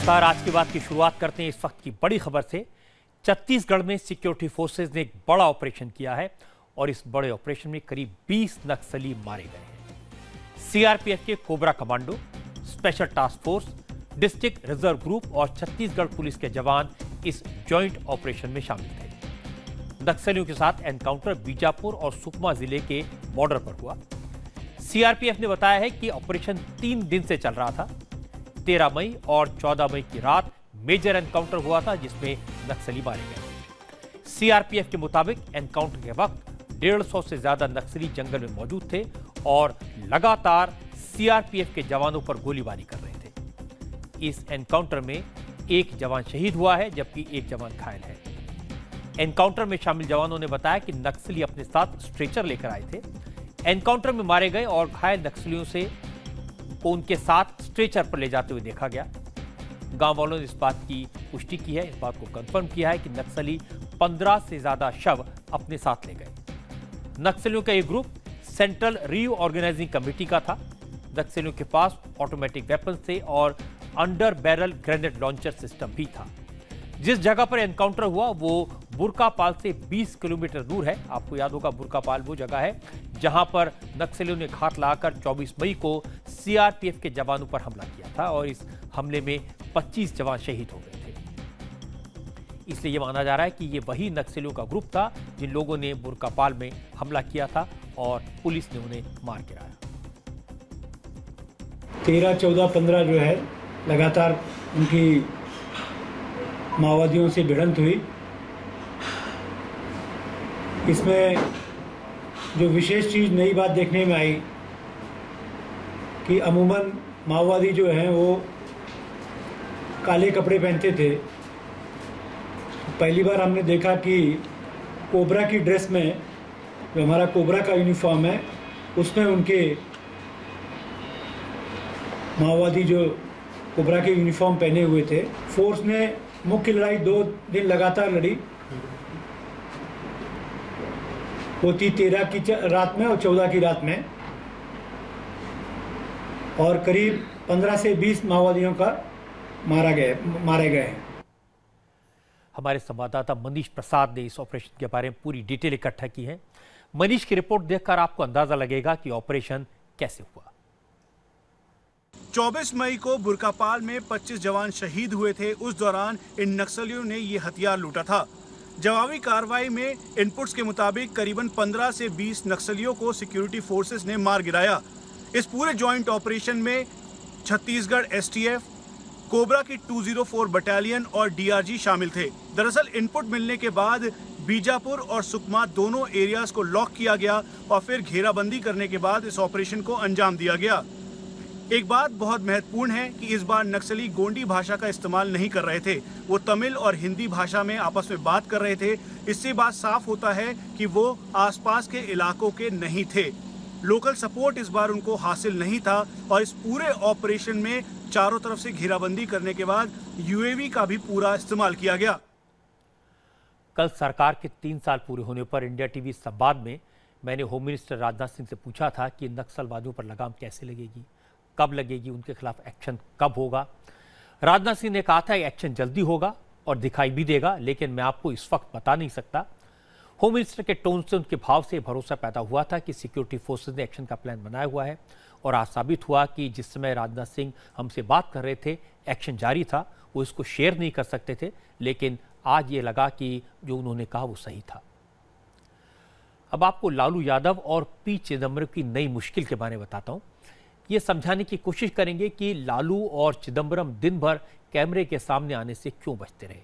नमस्कार। आज की बात की शुरुआत करते हैं इस वक्त की बड़ी खबर से। छत्तीसगढ़ में सिक्योरिटी फोर्सेज ने एक बड़ा ऑपरेशन किया है और इस बड़े ऑपरेशन में करीब 20 नक्सली मारे गए हैं। सीआरपीएफ के cobra commando, special task force, district reserve group और छत्तीसगढ़ पुलिस के जवान इस जॉइंट ऑपरेशन में शामिल थे। नक्सलियों के साथ एनकाउंटर बीजापुर और सुकमा जिले के बॉर्डर पर हुआ। सीआरपीएफ ने बताया है कि ऑपरेशन 3 दिन से चल रहा था। 13 मई और 14 मई की रात मेजर एनकाउंटर हुआ था जिसमें नक्सली मारे गए। सीआरपीएफ के मुताबिक एनकाउंटर के वक्त 150 से ज्यादा नक्सली जंगल में मौजूद थे और लगातार सीआरपीएफ के जवानों पर गोलीबारी कर रहे थे। इस एनकाउंटर में एक जवान शहीद हुआ है जबकि एक जवान घायल है। एनकाउंटर में शामिल जवानों ने बताया कि नक्सली अपने साथ स्ट्रेचर लेकर आए थे। एनकाउंटर में मारे गए और घायल नक्सलियों से उनके साथ स्ट्रेचर पर ले जाते हुए देखा गया। गांव वालों ने इस बात की पुष्टि की है, इस बात को कंफर्म किया है कि नक्सली 15 से ज्यादा शव अपने साथ ले गए। नक्सलियों का एक ग्रुप सेंट्रल रीऑर्गेनाइजिंग कमेटी का था। नक्सलियों के पास ऑटोमेटिक वेपन थे और under barrel grenade launcher system भी था। जिस जगह पर एनकाउंटर हुआ वो बुरकापाल से 20 किलोमीटर दूर है। आपको याद होगा बुरकापाल वो जगह है जहां पर नक्सलियों ने घात लगाकर 24 मई को सीआरपीएफ के जवानों पर हमला किया था और इस हमले में 25 जवान शहीद हो गए थे। इसलिए यह माना जा रहा है कि ये वही नक्सलियों का ग्रुप था जिन लोगों ने बुरकापाल में हमला किया था और पुलिस ने उन्हें मार गिराया। 13, 14, 15 जो है लगातार उनकी माओवादियों से भिड़ंत हुई। इसमें जो विशेष चीज़ नई बात देखने में आई कि अमूमन माओवादी जो हैं वो काले कपड़े पहनते थे। पहली बार हमने देखा कि कोबरा की ड्रेस में, जो हमारा कोबरा का यूनिफॉर्म है, उसमें उनके माओवादी जो कोबरा के यूनिफॉर्म पहने हुए थे। फोर्स ने मुख्य लड़ाई 2 दिन लगातार लड़ी। होती 13 की रात में और 14 की रात में, और करीब 15 से 20 माओवादियों का मारे गए। हमारे संवाददाता मनीष प्रसाद ने इस ऑपरेशन के बारे में पूरी डिटेल इकट्ठा की है। मनीष की रिपोर्ट देखकर आपको अंदाजा लगेगा कि ऑपरेशन कैसे हुआ। 24 मई को बुरकापाल में 25 जवान शहीद हुए थे। उस दौरान इन नक्सलियों ने ये हथियार लूटा था। जवाबी कार्रवाई में इनपुट्स के मुताबिक करीबन 15 से 20 नक्सलियों को सिक्योरिटी फोर्सेस ने मार गिराया। इस पूरे जॉइंट ऑपरेशन में छत्तीसगढ़ एसटीएफ, कोबरा की 204 बटालियन और डीआरजी शामिल थे। दरअसल इनपुट मिलने के बाद बीजापुर और सुकमा दोनों एरियाज को लॉक किया गया और फिर घेराबंदी करने के बाद इस ऑपरेशन को अंजाम दिया गया। एक बात बहुत महत्वपूर्ण है कि इस बार नक्सली गोंडी भाषा का इस्तेमाल नहीं कर रहे थे। वो तमिल और हिंदी भाषा में आपस में बात कर रहे थे। इससे बात साफ होता है कि वो आसपास के इलाकों के नहीं थे। लोकल सपोर्ट इस बार उनको हासिल नहीं था और इस पूरे ऑपरेशन में चारों तरफ से घेराबंदी करने के बाद यूएवी का भी पूरा इस्तेमाल किया गया। कल सरकार के 3 साल पूरे होने पर इंडिया टीवी संवाद में मैंने होम मिनिस्टर राजनाथ सिंह से पूछा था कि नक्सलवादियों पर लगाम कैसे लगेगी, कब लगेगी, उनके खिलाफ एक्शन कब होगा। राजनाथ सिंह ने कहा था एक्शन जल्दी होगा और दिखाई भी देगा, लेकिन मैं आपको इस वक्त बता नहीं सकता। होम मिनिस्टर के टोन से, उनके भाव से भरोसा पैदा हुआ था कि सिक्योरिटी फोर्सेज ने एक्शन का प्लान बनाया हुआ है और आज साबित हुआ कि जिस समय राजनाथ सिंह हमसे बात कर रहे थे एक्शन जारी था। वो इसको शेयर नहीं कर सकते थे, लेकिन आज ये लगा कि जो उन्होंने कहा वो सही था। अब आपको लालू यादव और पी चिदम्बरम की नई मुश्किल के बारे में बताता हूं। ये समझाने की कोशिश करेंगे कि लालू और चिदम्बरम दिन भर कैमरे के सामने आने से क्यों बचते रहे।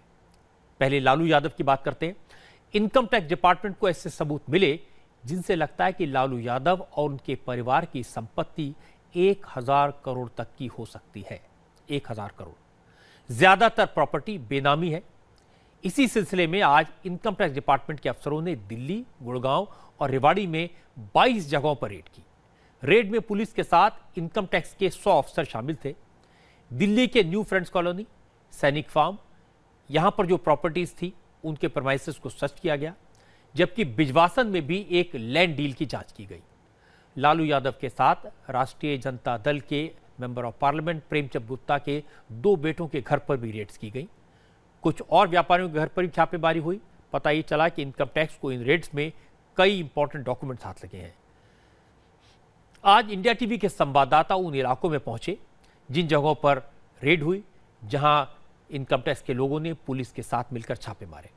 पहले लालू यादव की बात करते हैं। इनकम टैक्स डिपार्टमेंट को ऐसे सबूत मिले जिनसे लगता है कि लालू यादव और उनके परिवार की संपत्ति 1000 करोड़ तक की हो सकती है। 1000 करोड़। ज्यादातर प्रॉपर्टी बेनामी है। इसी सिलसिले में आज इनकम टैक्स डिपार्टमेंट के अफसरों ने दिल्ली, गुड़गांव और रेवाड़ी में 22 जगहों पर रेड की। रेड में पुलिस के साथ इनकम टैक्स के 100 अफसर शामिल थे। दिल्ली के न्यू फ्रेंड्स कॉलोनी, सैनिक फार्म, यहां पर जो प्रॉपर्टीज थी उनके प्रमाइसेस को सर्च किया गया, जबकि बिजवासन में भी एक लैंड डील की जांच की गई। लालू यादव के साथ राष्ट्रीय जनता दल के member of parliament Premchand Gupta के 2 बेटों के घर पर भी रेड्स की गई। कुछ और व्यापारियों के घर पर भी छापेमारी हुई। पता ये चला कि इनकम टैक्स को इन रेड्स में कई इंपॉर्टेंट डॉक्यूमेंट्स हाथ लगे हैं। आज इंडिया टीवी के संवाददाता उन इलाकों में पहुंचे जिन जगहों पर रेड हुई, जहां इनकम टैक्स के लोगों ने पुलिस के साथ मिलकर छापे मारे।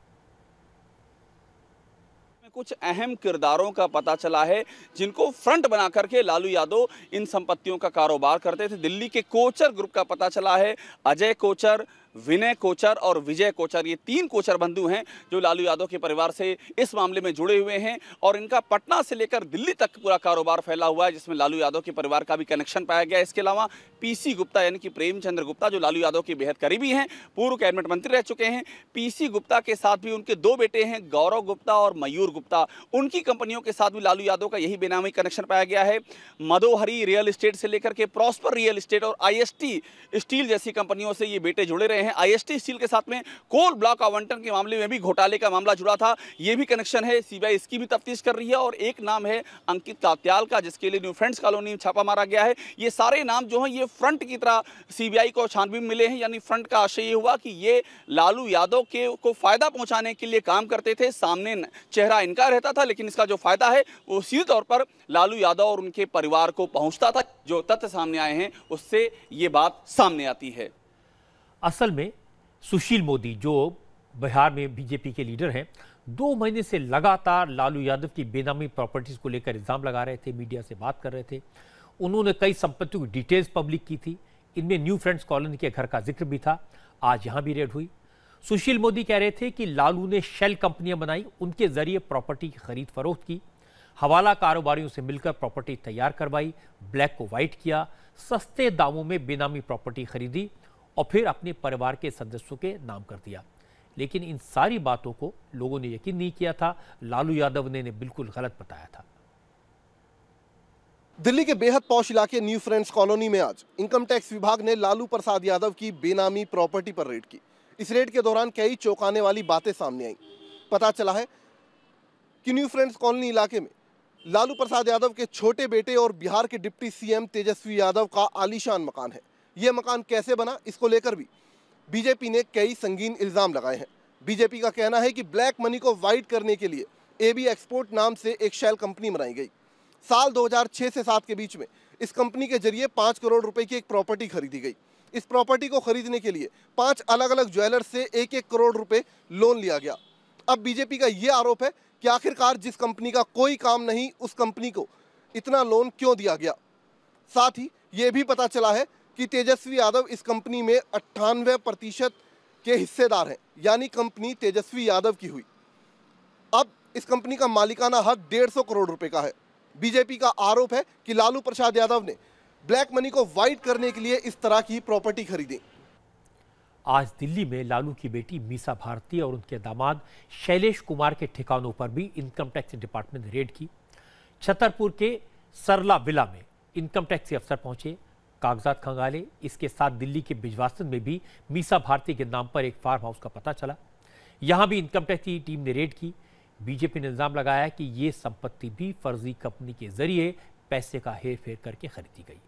कुछ अहम किरदारों का पता चला है जिनको फ्रंट बना करके लालू यादव इन संपत्तियों का कारोबार करते थे। दिल्ली के कोचर ग्रुप का पता चला है। अजय कोचर, विनय कोचर और विजय कोचर, ये 3 कोचर बंधु हैं जो लालू यादव के परिवार से इस मामले में जुड़े हुए हैं और इनका पटना से लेकर दिल्ली तक पूरा कारोबार फैला हुआ है, जिसमें लालू यादव के परिवार का भी कनेक्शन पाया गया। इसके अलावा पीसी गुप्ता यानी कि प्रेमचंद्र गुप्ता जो लालू यादव के बेहद करीबी हैं, पूर्व कैबिनेट मंत्री रह चुके हैं। पीसी गुप्ता के साथ भी उनके 2 बेटे हैं, गौरव गुप्ता और मयूर गुप्ता। उनकी कंपनियों के साथ भी लालू यादव का यही बेनामी कनेक्शन पाया गया है। मदोहरी रियल एस्टेट से लेकर के प्रॉस्पर रियल एस्टेट और आईएसटी स्टील जैसी कंपनियों से ये बेटे जुड़े रहे हैं। आईएसटी स्टील के साथ में कोल ब्लॉक आवंटन के मामले में भी घोटाले का मामला जुड़ा था, ये भी कनेक्शन है। सीबीआई इसकी भी तफ्तीश कर रही है। और एक नाम है अंकित कात्याल का, जिसके लिए न्यू फ्रेंड्स कॉलोनी में छापा मारा गया है। ये सारे नाम जो हैं ये फ्रंट की तरह सीबीआई को छानबीन मिले हैं। यानी फ्रंट का आशय ये हुआ कि ये लालू यादव को फायदा पहुंचाने के लिए काम करते थे। सामने चेहरा इनका रहता था, लेकिन इसका जो फायदा है वो सीधे तौर पर लालू यादव और उनके परिवार को पहुंचता था। जो तथ्य सामने आए हैं उससे ये बात सामने आती है। असल में सुशील मोदी जो बिहार में बीजेपी के लीडर हैं, 2 महीने से लगातार लालू यादव की बेनामी प्रॉपर्टीज को लेकर इल्जाम लगा रहे थे, मीडिया से बात कर रहे थे। उन्होंने कई संपत्तियों की डिटेल्स पब्लिक की थी। इनमें न्यू फ्रेंड्स कॉलोनी के घर का जिक्र भी था। आज यहां भी रेड हुई। सुशील मोदी कह रहे थे कि लालू ने शेल कंपनियां बनाई, उनके जरिए प्रॉपर्टी की खरीद फरोख्त की, हवाला कारोबारियों से मिलकर प्रॉपर्टी तैयार करवाई, ब्लैक को व्हाइट किया, सस्ते दामों में बेनामी प्रॉपर्टी खरीदी और फिर अपने परिवार के सदस्यों के नाम कर दिया। लेकिन इन सारी बातों को लोगों ने यकीन नहीं किया था। लालू यादव ने बिल्कुल गलत बताया था। दिल्ली के बेहद पॉश इलाके न्यू फ्रेंड्स कॉलोनी में आज इनकम टैक्स विभाग ने लालू प्रसाद यादव की बेनामी प्रॉपर्टी पर रेड की। इस रेड के दौरान कई चौंकाने वाली बातें सामने आई। पता चला है कि न्यू फ्रेंड्स कॉलोनी इलाके में लालू प्रसाद यादव के छोटे बेटे और बिहार के डिप्टी सीएम तेजस्वी यादव का आलीशान मकान है। यह मकान कैसे बना, इसको लेकर भी बीजेपी ने कई संगीन इल्जाम लगाए हैं। बीजेपी का कहना है कि ब्लैक मनी को वाइट करने के लिए एबी एक्सपोर्ट नाम से एक शेल कंपनी बनाई गई। साल 2006 से 7 के बीच में इस कंपनी के जरिए 5 करोड़ रुपए की एक प्रॉपर्टी खरीदी गई। इस प्रॉपर्टी को खरीदने के लिए 5 अलग अलग ज्वेलर्स से 1-1 करोड़ रुपए लोन लिया गया। अब बीजेपी का यह आरोप है कि आखिरकार जिस कंपनी का कोई काम नहीं, उस कंपनी को इतना लोन क्यों दिया गया। साथ ही ये भी पता चला है कि तेजस्वी यादव इस कंपनी में 98% के हिस्सेदार हैं, यानी कंपनी तेजस्वी यादव की हुई। अब इस कंपनी का मालिकाना हक 150 करोड़ रुपए का है। बीजेपी का आरोप है कि लालू प्रसाद यादव ने ब्लैक मनी को वाइट करने के लिए इस तरह की प्रॉपर्टी खरीदी। आज दिल्ली में लालू की बेटी मीसा भारती और उनके दामाद शैलेश कुमार के ठिकानों पर भी इनकम टैक्स डिपार्टमेंट ने रेड की। छतरपुर के सरला विला में इनकम टैक्स के अफसर पहुंचे, कागजात खंगाले। इसके साथ दिल्ली के बिजवासन में भी मीसा भारती के नाम पर एक फार्म हाउस का पता चला। यहां भी इनकम टैक्स की टीम ने रेड की। बीजेपी ने इल्जाम लगाया कि ये संपत्ति भी फर्जी कंपनी के जरिए पैसे का हेर फेर करके खरीदी गई।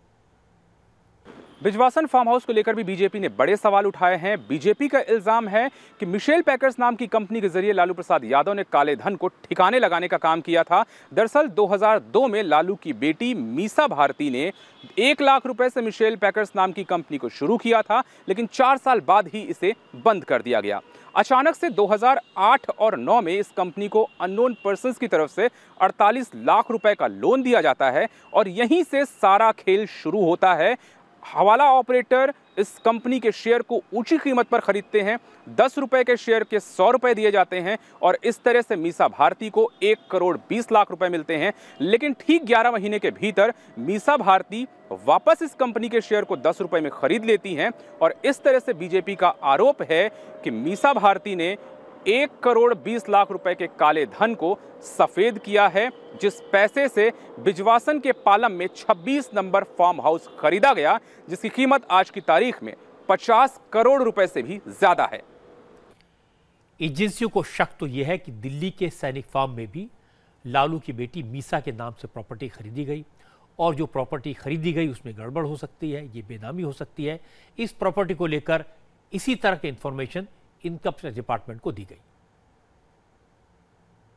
बिजवासन फार्म हाउस को लेकर भी बीजेपी ने बड़े सवाल उठाए हैं। बीजेपी का इल्जाम है कि मिशेल पैकर्स नाम की कंपनी के जरिए लालू प्रसाद यादव ने काले धन को ठिकाने लगाने का काम किया था। दरअसल 2002 में लालू की बेटी मीसा भारती ने 1 लाख रुपए से मिशेल पैकर्स नाम की कंपनी को शुरू किया था, लेकिन 4 साल बाद ही इसे बंद कर दिया गया। अचानक से 2008 और 9 में इस कंपनी को अननोन पर्सन्स की तरफ से 48 लाख रुपए का लोन दिया जाता है और यहीं से सारा खेल शुरू होता है। हवाला ऑपरेटर इस कंपनी के शेयर को ऊंची कीमत पर खरीदते हैं। 10 रुपए के शेयर के 100 रुपए दिए जाते हैं और इस तरह से मीसा भारती को 1 करोड़ 20 लाख रुपए मिलते हैं। लेकिन ठीक 11 महीने के भीतर मीसा भारती वापस इस कंपनी के शेयर को 10 रुपए में खरीद लेती हैं और इस तरह से बीजेपी का आरोप है कि मीसा भारती ने 1 करोड़ 20 लाख रुपए के काले धन को सफेद किया है, जिस पैसे से बिजवासन के पालम में 26 नंबर फार्म हाउस खरीदा गया, जिसकी कीमत आज की तारीख में 50 करोड़ रुपए से भी ज्यादा है। एजेंसियों को शक तो यह है कि दिल्ली के सैनिक फार्म में भी लालू की बेटी मीसा के नाम से प्रॉपर्टी खरीदी गई और जो प्रॉपर्टी खरीदी गई उसमें गड़बड़ हो सकती है, ये बेनामी हो सकती है। इस प्रॉपर्टी को लेकर इसी तरह की इंफॉर्मेशन इनकम टैक्स डिपार्टमेंट को दी गई।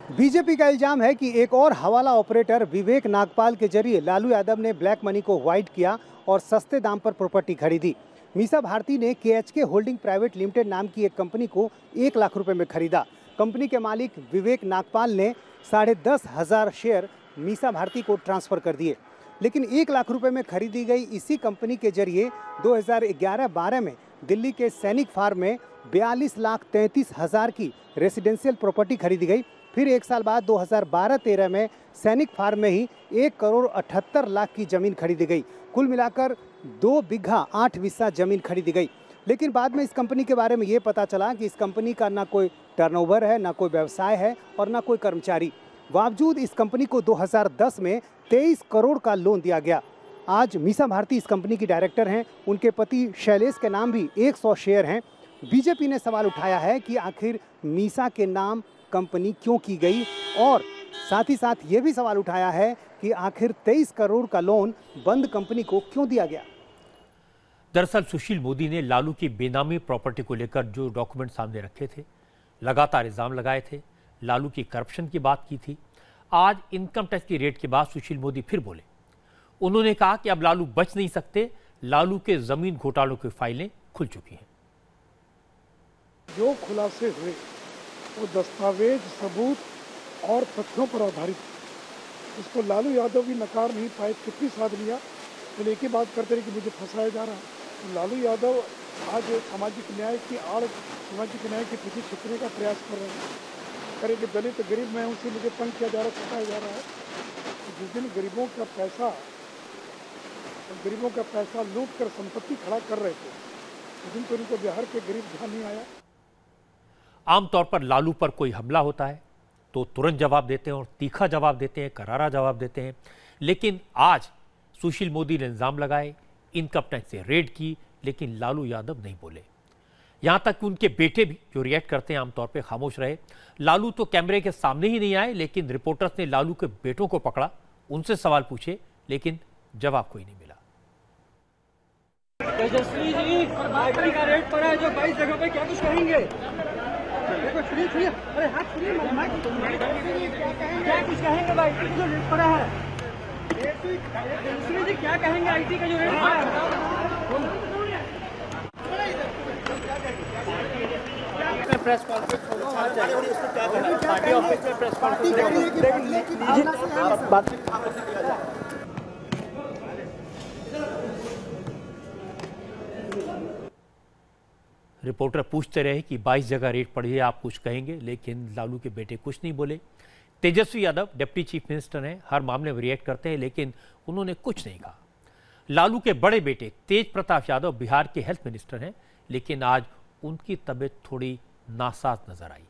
बीजेपी का इल्जाम है कि एक और हवाला ऑपरेटर विवेक नागपाल के जरिए लालू यादव ने ब्लैक मनी को व्हाइट किया और सस्ते दाम पर प्रॉपर्टी खरीदी। मीसा भारती ने KHK होल्डिंग प्राइवेट लिमिटेड नाम की एक कंपनी को 1 लाख रुपए में खरीदा। कंपनी के मालिक विवेक नागपाल ने 10,500 शेयर मीसा भारती को ट्रांसफर कर दिए, लेकिन 1 लाख रुपए में खरीदी गई इसी कंपनी के जरिए 2011-12 में दिल्ली के सैनिक फार्म में 42,33,000 की रेसिडेंशियल प्रॉपर्टी खरीदी गई। फिर 1 साल बाद 2012-13 में सैनिक फार्म में ही 1,78,00,000 की जमीन खरीदी गई। कुल मिलाकर 2 बीघा 8 हिस्सा जमीन खरीदी गई। लेकिन बाद में इस कंपनी के बारे में ये पता चला कि इस कंपनी का ना कोई टर्नओवर है, ना कोई व्यवसाय है और ना कोई कर्मचारी। बावजूद इस कंपनी को 2010 में 23 करोड़ का लोन दिया गया। आज मीसा भारती इस कंपनी की डायरेक्टर हैं। उनके पति शैलेश के नाम भी 100 शेयर हैं। बीजेपी ने सवाल उठाया है कि आखिर मीसा के नाम कंपनी क्यों की गई, और साथ ही साथ ये भी सवाल उठाया है कि आखिर 23 करोड़ का लोन बंद कंपनी को क्यों दिया गया। दरअसल सुशील मोदी ने लालू की बेनामी प्रॉपर्टी को लेकर जो डॉक्यूमेंट सामने रखे थे, लगातार इल्जाम लगाए थे, लालू की करप्शन की बात की थी। आज इनकम टैक्स की रेड के बाद सुशील मोदी फिर बोले। उन्होंने कहा कि अब लालू बच नहीं सकते, लालू के जमीन घोटालों की फाइलें खुल चुकी हैं। जो खुलासे हुए वो दस्तावेज, सबूत और तथ्यों पर आधारित, इसको लालू यादव भी नकार नहीं पाए। कितनी साथ लिया तो एक ही बात करते रहे कि मुझे फंसाया जा रहा है। तो लालू यादव आज सामाजिक न्याय की आड़, सामाजिक न्याय के पीछे छिपने का प्रयास कर रहे हैं। करे कि दलित गरीब मैं उनसे मुझे तंग किया जा रहा, फंसाया जा रहा है। तो जिस दिन गरीबों का पैसा लूट कर संपत्ति खड़ा कर रहे थे, उस दिन तो उनको बिहार के गरीब ध्यान नहीं आया। आमतौर पर लालू पर कोई हमला होता है तो तुरंत जवाब देते हैं और तीखा जवाब देते हैं, करारा जवाब देते हैं। लेकिन आज सुशील मोदी ने इल्जाम लगाए, इनकम टैक्स से रेड की, लेकिन लालू यादव नहीं बोले। यहां तक कि उनके बेटे भी जो रिएक्ट करते हैं आमतौर पर खामोश रहे। लालू तो कैमरे के सामने ही नहीं आए, लेकिन रिपोर्टर्स ने लालू के बेटों को पकड़ा, उनसे सवाल पूछे, लेकिन जवाब कोई नहीं मिला। तेजस्वी जी, बैटरी का रेट पड़ा है जो 22 जगह पे, क्या कुछ कहेंगे? अरे हाथ सुनिए, क्या कुछ कहेंगे भाई? जो रेट पड़ा है, तेजस्वी जी क्या कहेंगे IT का जो रेट पड़ा है? प्रेस कॉन्फ्रेंस पार्टी ऑफिस में प्रेस रिपोर्टर पूछते रहे कि 22 जगह रेट पड़ी है, आप कुछ कहेंगे? लेकिन लालू के बेटे कुछ नहीं बोले। Tejashwi Yadav deputy chief minister हैं, हर मामले में रिएक्ट करते हैं, लेकिन उन्होंने कुछ नहीं कहा। लालू के बड़े बेटे तेज प्रताप यादव बिहार के हेल्थ मिनिस्टर हैं, लेकिन आज उनकी तबीयत थोड़ी नासाज नजर आई।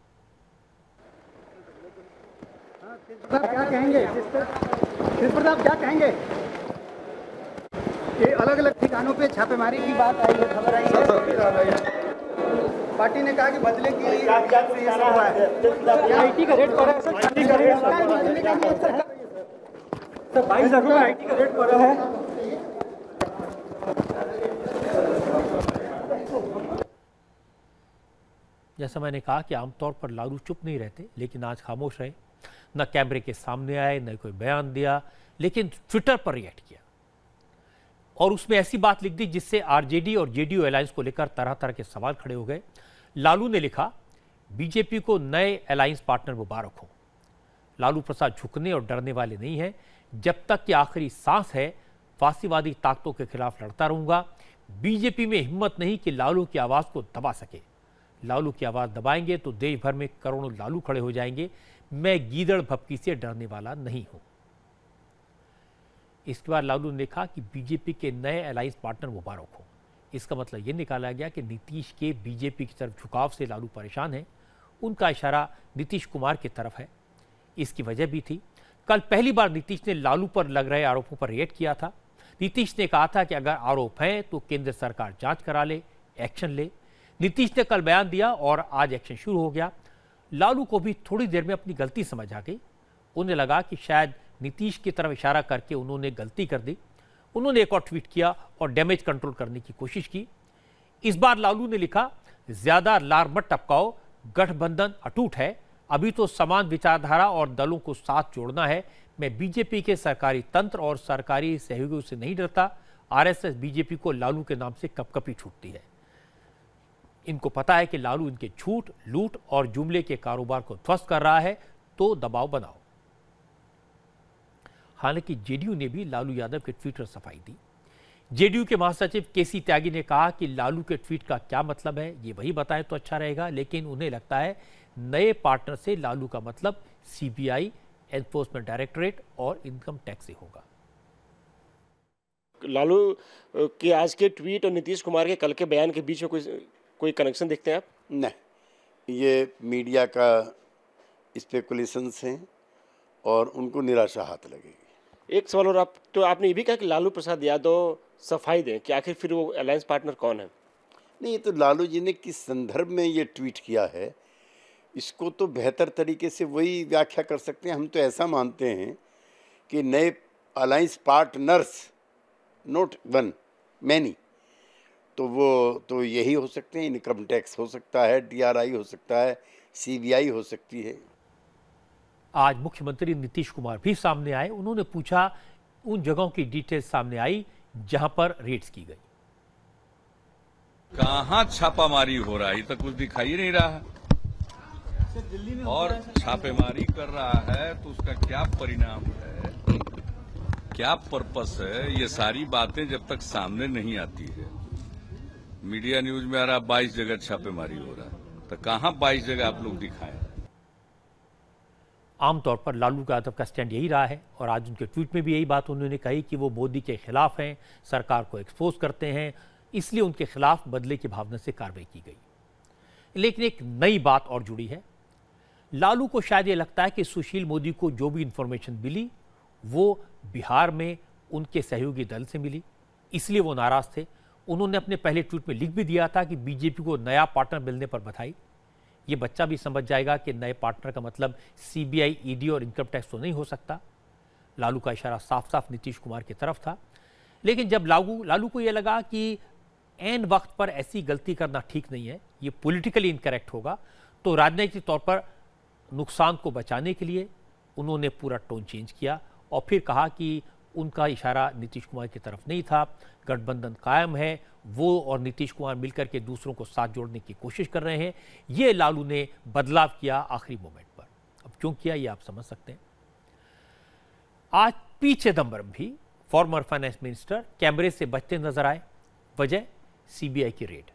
क्या कहेंगे? तेज प्रताप क्या कहेंगे? ये अलग अलग ठिकानों पे छापेमारी की बात आई है, खबर आई है। पार्टी ने कहा कि बदले की IT का रेट पड़ा है सर, IT का रेट 22 लाख रुपए IT का रेट पड़ा है। जैसा मैंने कहा कि आमतौर पर लालू चुप नहीं रहते, लेकिन आज खामोश रहे, न कैमरे के सामने आए, न कोई बयान दिया, लेकिन ट्विटर पर रिएक्ट किया और उसमें ऐसी बात लिख दी जिससे RJD और JDU अलायंस को लेकर तरह तरह के सवाल खड़े हो गए। लालू ने लिखा, बीजेपी को नए अलायंस पार्टनर मुबारक हो। लालू प्रसाद झुकने और डरने वाले नहीं हैं। जब तक कि आखिरी सांस है, फासीवादी ताकतों के खिलाफ लड़ता रहूंगा। बीजेपी में हिम्मत नहीं कि लालू की आवाज को दबा सके। लालू की आवाज दबाएंगे तो देश भर में करोड़ों लालू खड़े हो जाएंगे। मैं गीदड़ भपकी से डरने वाला नहीं हूं। इसके बाद लालू ने कहा कि बीजेपी के नए अलायंस पार्टनर मुबारक हो। इसका मतलब यह निकाला गया कि नीतीश के बीजेपी की तरफ झुकाव से लालू परेशान है। उनका इशारा नीतीश कुमार की तरफ है। इसकी वजह भी थी, कल पहली बार नीतीश ने लालू पर लग रहे आरोपों पर रिएक्ट किया था। नीतीश ने कहा था कि अगर आरोप हैं तो केंद्र सरकार जांच करा ले, एक्शन ले। नीतीश ने कल बयान दिया और आज एक्शन शुरू हो गया। लालू को भी थोड़ी देर में अपनी गलती समझ आ गई। उन्हें लगा कि शायद नीतीश की तरफ इशारा करके उन्होंने गलती कर दी। उन्होंने एक और ट्वीट किया और डैमेज कंट्रोल करने की कोशिश की। इस बार लालू ने लिखा, ज्यादा लार मत टपकाओ, गठबंधन अटूट है, अभी तो समान विचारधारा और दलों को साथ जोड़ना है। मैं बीजेपी के सरकारी तंत्र और सरकारी सहयोगियों से नहीं डरता। आरएसएस बीजेपी को लालू के नाम से कपकपी छूटती है। इनको पता है कि लालू इनके झूठ, लूट और जुमले के कारोबार को ध्वस्त कर रहा है, तो दबाव बनाओ। हालांकि जेडीयू ने भी लालू यादव के ट्वीट पर सफाई दी। जेडीयू के महासचिव केसी त्यागी ने कहा कि लालू के ट्वीट का क्या मतलब है, ये वही बताएं तो अच्छा रहेगा, लेकिन उन्हें लगता है नए पार्टनर से लालू का मतलब सीबीआई, एनफोर्समेंट डायरेक्टरेट और इनकम टैक्स से होगा। लालू के आज के ट्वीट और नीतीश कुमार के कल के बयान के बीच में कोई कनेक्शन देखते हैं आप? नहीं, ये मीडिया का स्पेकुलेशंस हैं और उनको निराशा हाथ लगेगी। एक सवाल और आपने ये भी कहा कि लालू प्रसाद यादव सफाई दें कि आखिर फिर वो अलायंस पार्टनर कौन है? नहीं, ये तो लालू जी ने किस संदर्भ में ये ट्वीट किया है, इसको तो बेहतर तरीके से वही व्याख्या कर सकते हैं। हम तो ऐसा मानते हैं कि नए alliance partners, not one, many, तो वो तो यही हो सकते हैं। इनकम टैक्स हो सकता है, डीआरआई हो सकता है, सीबीआई हो सकती है। आज मुख्यमंत्री नीतीश कुमार भी सामने आए। उन्होंने पूछा, उन जगहों की डिटेल सामने आई जहां पर रेड्स की गई। कहां छापामारी हो रहा है, ये तो कुछ दिखाई नहीं रहा है, और छापेमारी कर रहा है तो उसका क्या परिणाम है, क्या पर्पस है, ये सारी बातें जब तक सामने नहीं आती है। मीडिया न्यूज में आ रहा 22 जगह छापेमारी हो रहा है, तो कहां 22 जगह आप लोग दिखाएं? आमतौर पर लालू यादव का स्टैंड यही रहा है और आज उनके ट्वीट में भी यही बात उन्होंने कही कि वो मोदी के खिलाफ हैं, सरकार को एक्सपोज करते हैं, इसलिए उनके खिलाफ बदले की भावना से कार्रवाई की गई। लेकिन एक नई बात और जुड़ी है। लालू को शायद ये लगता है कि सुशील मोदी को जो भी इंफॉर्मेशन मिली वो बिहार में उनके सहयोगी दल से मिली, इसलिए वो नाराज थे। उन्होंने अपने पहले ट्वीट में लिख भी दिया था कि बीजेपी को नया पार्टनर मिलने पर बधाई। ये बच्चा भी समझ जाएगा कि नए पार्टनर का मतलब सीबीआई, ईडी और इनकम टैक्स तो नहीं हो सकता। लालू का इशारा साफ साफ नीतीश कुमार की तरफ था। लेकिन जब लालू को यह लगा कि ऐन वक्त पर ऐसी गलती करना ठीक नहीं है, ये पॉलिटिकली इनकरेक्ट होगा, तो राजनीतिक तौर पर नुकसान को बचाने के लिए उन्होंने पूरा टोन चेंज किया और फिर कहा कि उनका इशारा नीतीश कुमार की तरफ नहीं था, गठबंधन कायम है, वो और नीतीश कुमार मिलकर के दूसरों को साथ जोड़ने की कोशिश कर रहे हैं। ये लालू ने बदलाव किया आखिरी मोमेंट पर। अब क्यों किया ये आप समझ सकते हैं। आज पी चिदम्बरम भी, फॉर्मर फाइनेंस मिनिस्टर, कैमरे से बचते नजर आए। वजह सीबीआई की रेड।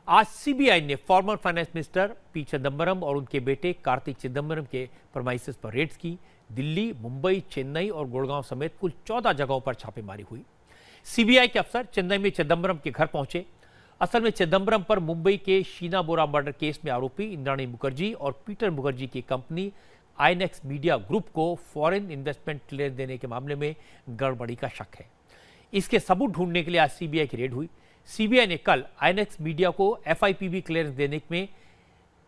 आज सीबीआई ने former finance minister P Chidambaram और उनके बेटे कार्ति चिदम्बरम के प्रेमाइसेस पर रेड्स की। दिल्ली, मुंबई, चेन्नई और गुड़गांव समेत कुल 14 जगहों पर छापेमारी हुई। सीबीआई के अफसर चेन्नई में चिदम्बरम के घर पहुंचे। असल में चिदम्बरम पर मुंबई के शीना बोरा मर्डर केस में आरोपी इंद्राणी मुखर्जी और पीटर मुखर्जी की कंपनी आईएनएक्स मीडिया ग्रुप को फॉरेन इन्वेस्टमेंट क्लियरेंस देने के मामले में गड़बड़ी का शक है। इसके सबूत ढूंढने के लिए आज सीबीआई की रेड हुई। सीबीआई ने कल आईएनएक्स मीडिया को एफआईपीबी क्लियरेंस देने में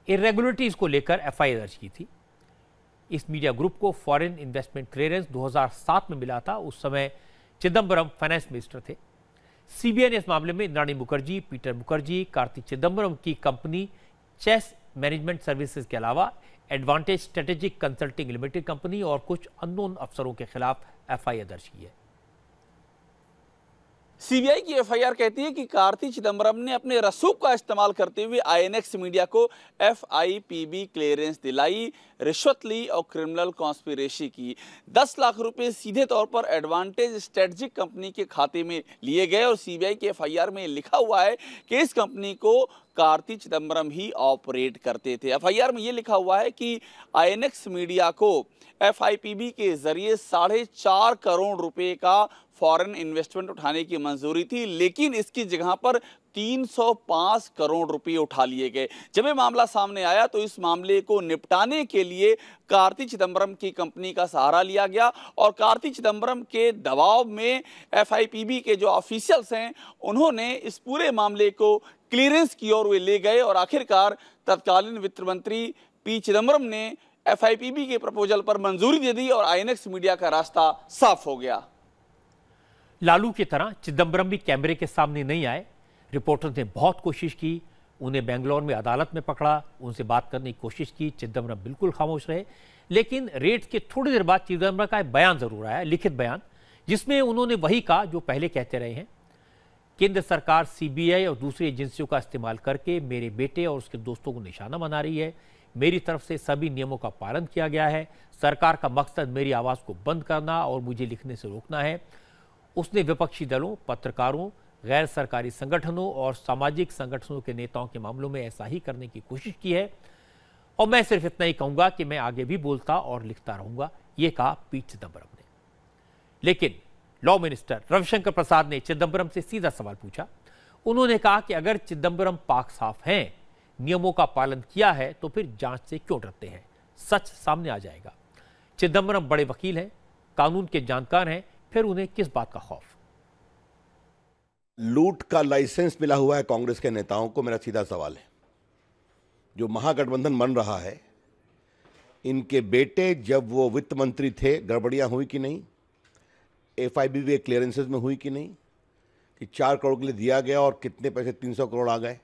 इरेगुलरिटीज को लेकर एफआईआर दर्ज की थी। इस मीडिया ग्रुप को फॉरेन इन्वेस्टमेंट क्लियरेंस 2007 में मिला था। उस समय चिदम्बरम फाइनेंस मिनिस्टर थे। सीबीआई ने इस मामले में इंद्राणी मुखर्जी, पीटर मुखर्जी, कार्ति चिदम्बरम की कंपनी चेस मैनेजमेंट सर्विसेज के अलावा advantage strategic consulting limited company और कुछ अननोन अफसरों के खिलाफ एफआईआर दर्ज की है। सीबीआई की एफआईआर कहती है कि कार्ति चिदम्बरम ने अपने रसूख का इस्तेमाल करते हुए आईएनएक्स मीडिया को एफआईपीबी क्लियरेंस दिलाई, रिश्वत ली और क्रिमिनल कॉन्स्पिरेसी की। 10 लाख रुपए सीधे तौर पर एडवांटेज स्ट्रेटेजिक कंपनी के खाते में लिए गए और सीबीआई के एफआईआर में लिखा हुआ है कि इस कंपनी को कार्ति चिदम्बरम ही ऑपरेट करते थे। एफआईआर में यह लिखा हुआ है कि आईएनएक्स मीडिया को एफआईपीबी के जरिए 4.5 करोड़ रुपए का फॉरेन इन्वेस्टमेंट उठाने की मंजूरी थी, लेकिन इसकी जगह पर 305 करोड़ रुपए उठा लिए गए। जब ये मामला सामने आया तो इस मामले को निपटाने के लिए कार्ति चिदम्बरम की कंपनी का सहारा लिया गया और कार्ति चिदम्बरम के दबाव में एफआईपीबी के जो ऑफिशियल्स हैं उन्होंने इस पूरे मामले को क्लियरेंस की ओर वे ले गए और आखिरकार तत्कालीन वित्त मंत्री पी चिदम्बरम ने एफआईपीबी के प्रपोजल पर मंजूरी दे दी और आईएनएक्स मीडिया का रास्ता साफ हो गया। लालू की तरह चिदंबरम भी कैमरे के सामने नहीं आए। रिपोर्टर्स ने बहुत कोशिश की, उन्हें बेंगलोर में अदालत में पकड़ा, उनसे बात करने की कोशिश की। चिदंबरम बिल्कुल खामोश रहे। लेकिन रेड के थोड़ी देर बाद चिदंबरम का एक बयान जरूर आया, लिखित बयान, जिसमें उन्होंने वही कहा जो पहले कहते रहे हैं। केंद्र सरकार सीबीआई और दूसरी एजेंसियों का इस्तेमाल करके मेरे बेटे और उसके दोस्तों को निशाना बना रही है। मेरी तरफ से सभी नियमों का पालन किया गया है। सरकार का मकसद मेरी आवाज को बंद करना और मुझे लिखने से रोकना है। उसने विपक्षी दलों, पत्रकारों, गैर सरकारी संगठनों और सामाजिक संगठनों के नेताओं के मामलों में ऐसा ही करने की कोशिश की है और मैं सिर्फ इतना ही कहूंगा कि मैं आगे भी बोलता और लिखता रहूंगा, ये कहा पी चिदंबरम ने। लेकिन लॉ मिनिस्टर रविशंकर प्रसाद ने चिदंबरम से सीधा सवाल पूछा। उन्होंने कहा कि अगर चिदंबरम पाक साफ हैं, नियमों का पालन किया है, तो फिर जांच से क्यों डरते हैं? सच सामने आ जाएगा। चिदंबरम बड़े वकील हैं, कानून के जानकार हैं, फिर उन्हें किस बात का खौफ? लूट का लाइसेंस मिला हुआ है कांग्रेस के नेताओं को। मेरा सीधा सवाल है, जो महागठबंधन बन रहा है, इनके बेटे जब वो वित्त मंत्री थे, गड़बड़ियां हुई कि नहीं? एफआईबीबी क्लियरेंसेस में हुई कि नहीं? कि 4 करोड़ के लिए दिया गया और कितने पैसे 300 करोड़ आ गए?